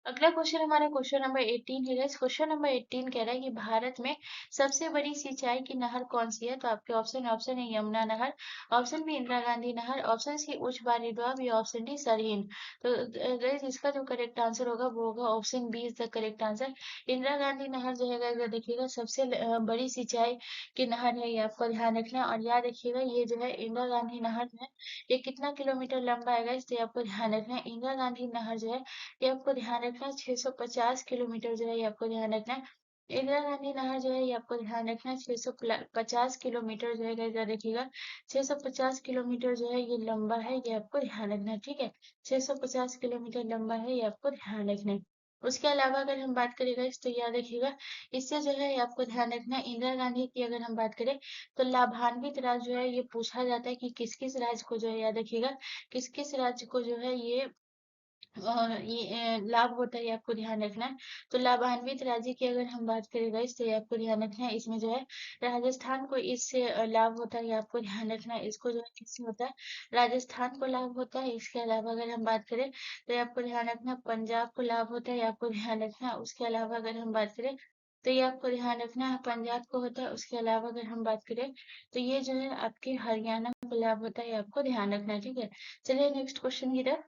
अगला क्वेश्चन हमारा क्वेश्चन नंबर 18 है गाइस। क्वेश्चन नंबर 18 कह रहा है कि भारत में सबसे बड़ी सिंचाई की नहर कौन सी है तो आपके ऑप्शन है यमुना नहर, ऑप्शन बी इंदिरा गांधी नहर, ऑप्शन सी उच्च बारी डोब या ऑप्शन डी सरहिंद। तो गाइस इसका जो करेक्ट आंसर होगा वो होगा option B is the correct answer. Indira Gandhi नहर जो है गाइस देखिएगा सबसे बड़ी सिंचाई की नहर है, ये आपको ध्यान रखना है। और याद रखिएगा ये जो है इंदिरा गांधी नहर जो है ये कितना किलोमीटर लंबा है गाइस, तो ये आपको ध्यान रखना है। इंदिरा गांधी नहर जो है ये आपको ध्यान रखना है 650 किलोमीटर जो है ये आपको ध्यान रखना है। इंदिरा गांधी नहर जो है ये आपको ध्यान रखना है 650 किलोमीटर जो है गाइस याद रखिएगा 650 किलोमीटर जो है ये लंबा है, ये आपको ध्यान रखना है। ठीक है, 650 किलोमीटर लंबा है, ये आपको ध्यान रखना है। उसके अलावा अगर हम बात करें गाइस तो याद रखिएगा इससे जो है ये आपको ध्यान रखना है। इंदिरा गांधी की अगर हम बात करें तो लाभान्वित राज्य जो है ये पूछा जाता है कि किस किस राज्य को जो है याद रखिएगा किस किस राज्य को जो है ये लाभ होता है, ये आपको ध्यान रखना है। तो लाभान्वित राज्य की अगर हम बात करें गाइस, तो ये आपको ध्यान रखना है। इसमें जो है राजस्थान को इससे लाभ होता है, ये आपको ध्यान रखना है। इसको जो है किससे होता है, राजस्थान को लाभ होता है। इसके अलावा अगर हम बात करें तो ये आपको ध्यान रखना है, पंजाब को लाभ होता है, ये आपको ध्यान रखना है। उसके अलावा अगर हम बात करें तो ये आपको ध्यान रखना है, पंजाब को होता है। उसके अलावा अगर हम बात करें तो ये जो है आपके हरियाणा को लाभ होता है, ये आपको ध्यान रखना है, ठीक है। चलिए नेक्स्ट क्वेश्चन की तरफ।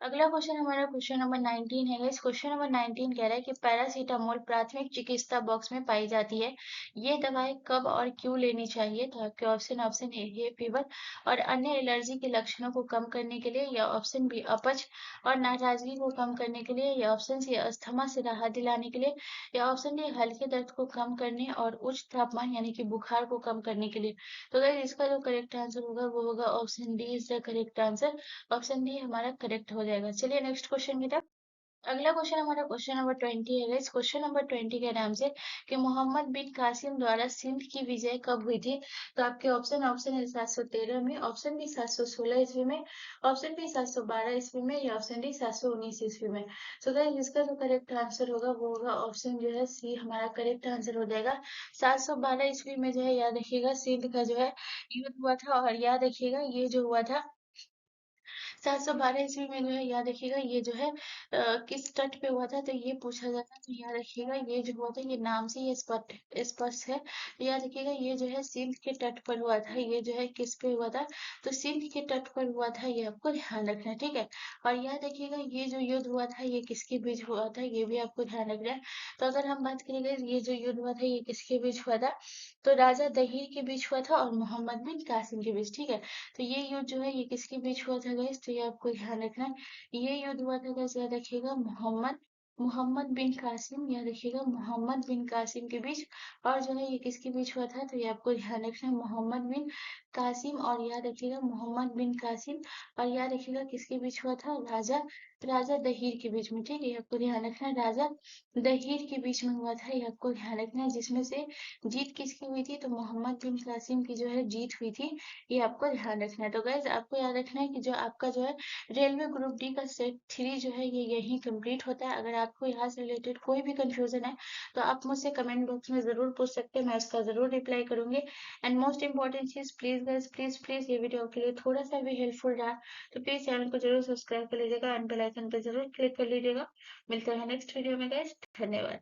अगला क्वेश्चन हमारा क्वेश्चन नंबर 19 है। इस क्वेश्चन नंबर 19 कह रहा है कि पैरासीटामोल प्राथमिक चिकित्सा बॉक्स में पाई जाती है। ये दवाई कब और क्यों लेनी चाहिए? तो आपके ऑप्शन ए है फीवर और अन्य एलर्जी के लक्षणों को कम करने के लिए, या ऑप्शन बी अपच और नाराजगी को कम करने के लिए, या ऑप्शन सी अस्थमा से राहत दिलाने के लिए, या ऑप्शन डी हल्के दर्द को कम करने और उच्च तापमान यानी कि बुखार को कम करने के लिए। तो अगर इसका जो करेक्ट आंसर होगा वो होगा option D is the correct answer. Option D हमारा करेक्ट हो जाएगा। चलिए नेक्स्ट क्वेश्चन की तरफ। अगला क्वेश्चन हमारा क्वेश्चन नंबर 20 है। इस क्वेश्चन नंबर 20 के नाम से कि मोहम्मद बिन कासिम द्वारा सिंध की विजय कब हुई थी? तो आपके ऑप्शन है 713 में, ऑप्शन बी 716 ईस्वी में, ऑप्शन बी 712 ईस्वी में, या ऑप्शन डी 719 ईस्वी में। तो गाइस इसका जो करेक्ट आंसर होगा वो होगा ऑप्शन जो है सी हमारा करेक्ट आंसर हो जाएगा। 712 ईस्वी में जो है याद रखिएगा सिंध का जो है युद्ध हुआ था। और याद रखिएगा ये जो हुआ था 712 ईस्वी में जो है याद रखिएगा ये जो है किस तट पे हुआ था, तो ये पूछा जाता है। तो याद रखिएगा ये जो हुआ था ये नाम से ये स्पष्ट स्पष्ट है। तो याद रखिएगा ये जो है सिंध के तट पर हुआ था। ये जो है किस पे हुआ था, तो सिंध के तट पर हुआ था, ये आपको ध्यान रखना है, ठीक है। और याद रखिएगा ये जो युद्ध हुआ था ये किसके बीच हुआ था, ये भी आपको ध्यान रखना है। तो अगर हम बात करेंगे ये जो युद्ध हुआ था ये किसके बीच हुआ था, तो राजा दहीर के बीच हुआ था और मोहम्मद बिन कासिम के बीच, ठीक है। तो ये युद्ध जो है ये किसके बीच हुआ था गाइस, तो ये आपको ध्यान रखना है। ये युद्ध हुआ था गाइस, याद रखिएगा मोहम्मद मोहम्मद बिन कासिम, याद रखिएगा मोहम्मद बिन कासिम के बीच। और जो है ये किसके बीच हुआ था, तो ये आपको ध्यान रखना है मोहम्मद बिन कासिम। और याद रखिएगा मोहम्मद बिन कासिम और याद रखिएगा किसके बीच हुआ था, राजा राजा दहीर के बीच में, ठीक है। ये आपको ध्यान रखना है राजा दहीर के बीच में हुआ था, ये आपको ध्यान रखना है। जिसमें से जीत किसकी हुई थी, तो मोहम्मद बिन कासिम की जो है जीत हुई थी, ये आपको ध्यान रखना है। तो गाइज आपको याद रखना है कि जो आपका जो है रेलवे ग्रुप डी का सेट 3 जो है ये यही कंप्लीट होता है। अगर आपको यहाँ से रिलेटेड कोई भी कंफ्यूजन है तो आप मुझसे कमेंट बॉक्स में जरूर पूछ सकते हैं, मैं इसका जरूर रिप्लाई करूंगी। एंड मोस्ट इंपॉर्टेंट चीज प्लीज गाइज प्लीज प्लीज ये वीडियो आपके लिए थोड़ा सा भी हेल्पफुल रहा तो प्लीज चैनल को जरूर सब्सक्राइब कर लीजिएगा एंड बेल आइकन पर जरूर क्लिक कर लीजिएगा। मिलते हैं नेक्स्ट वीडियो में गाइज, धन्यवाद।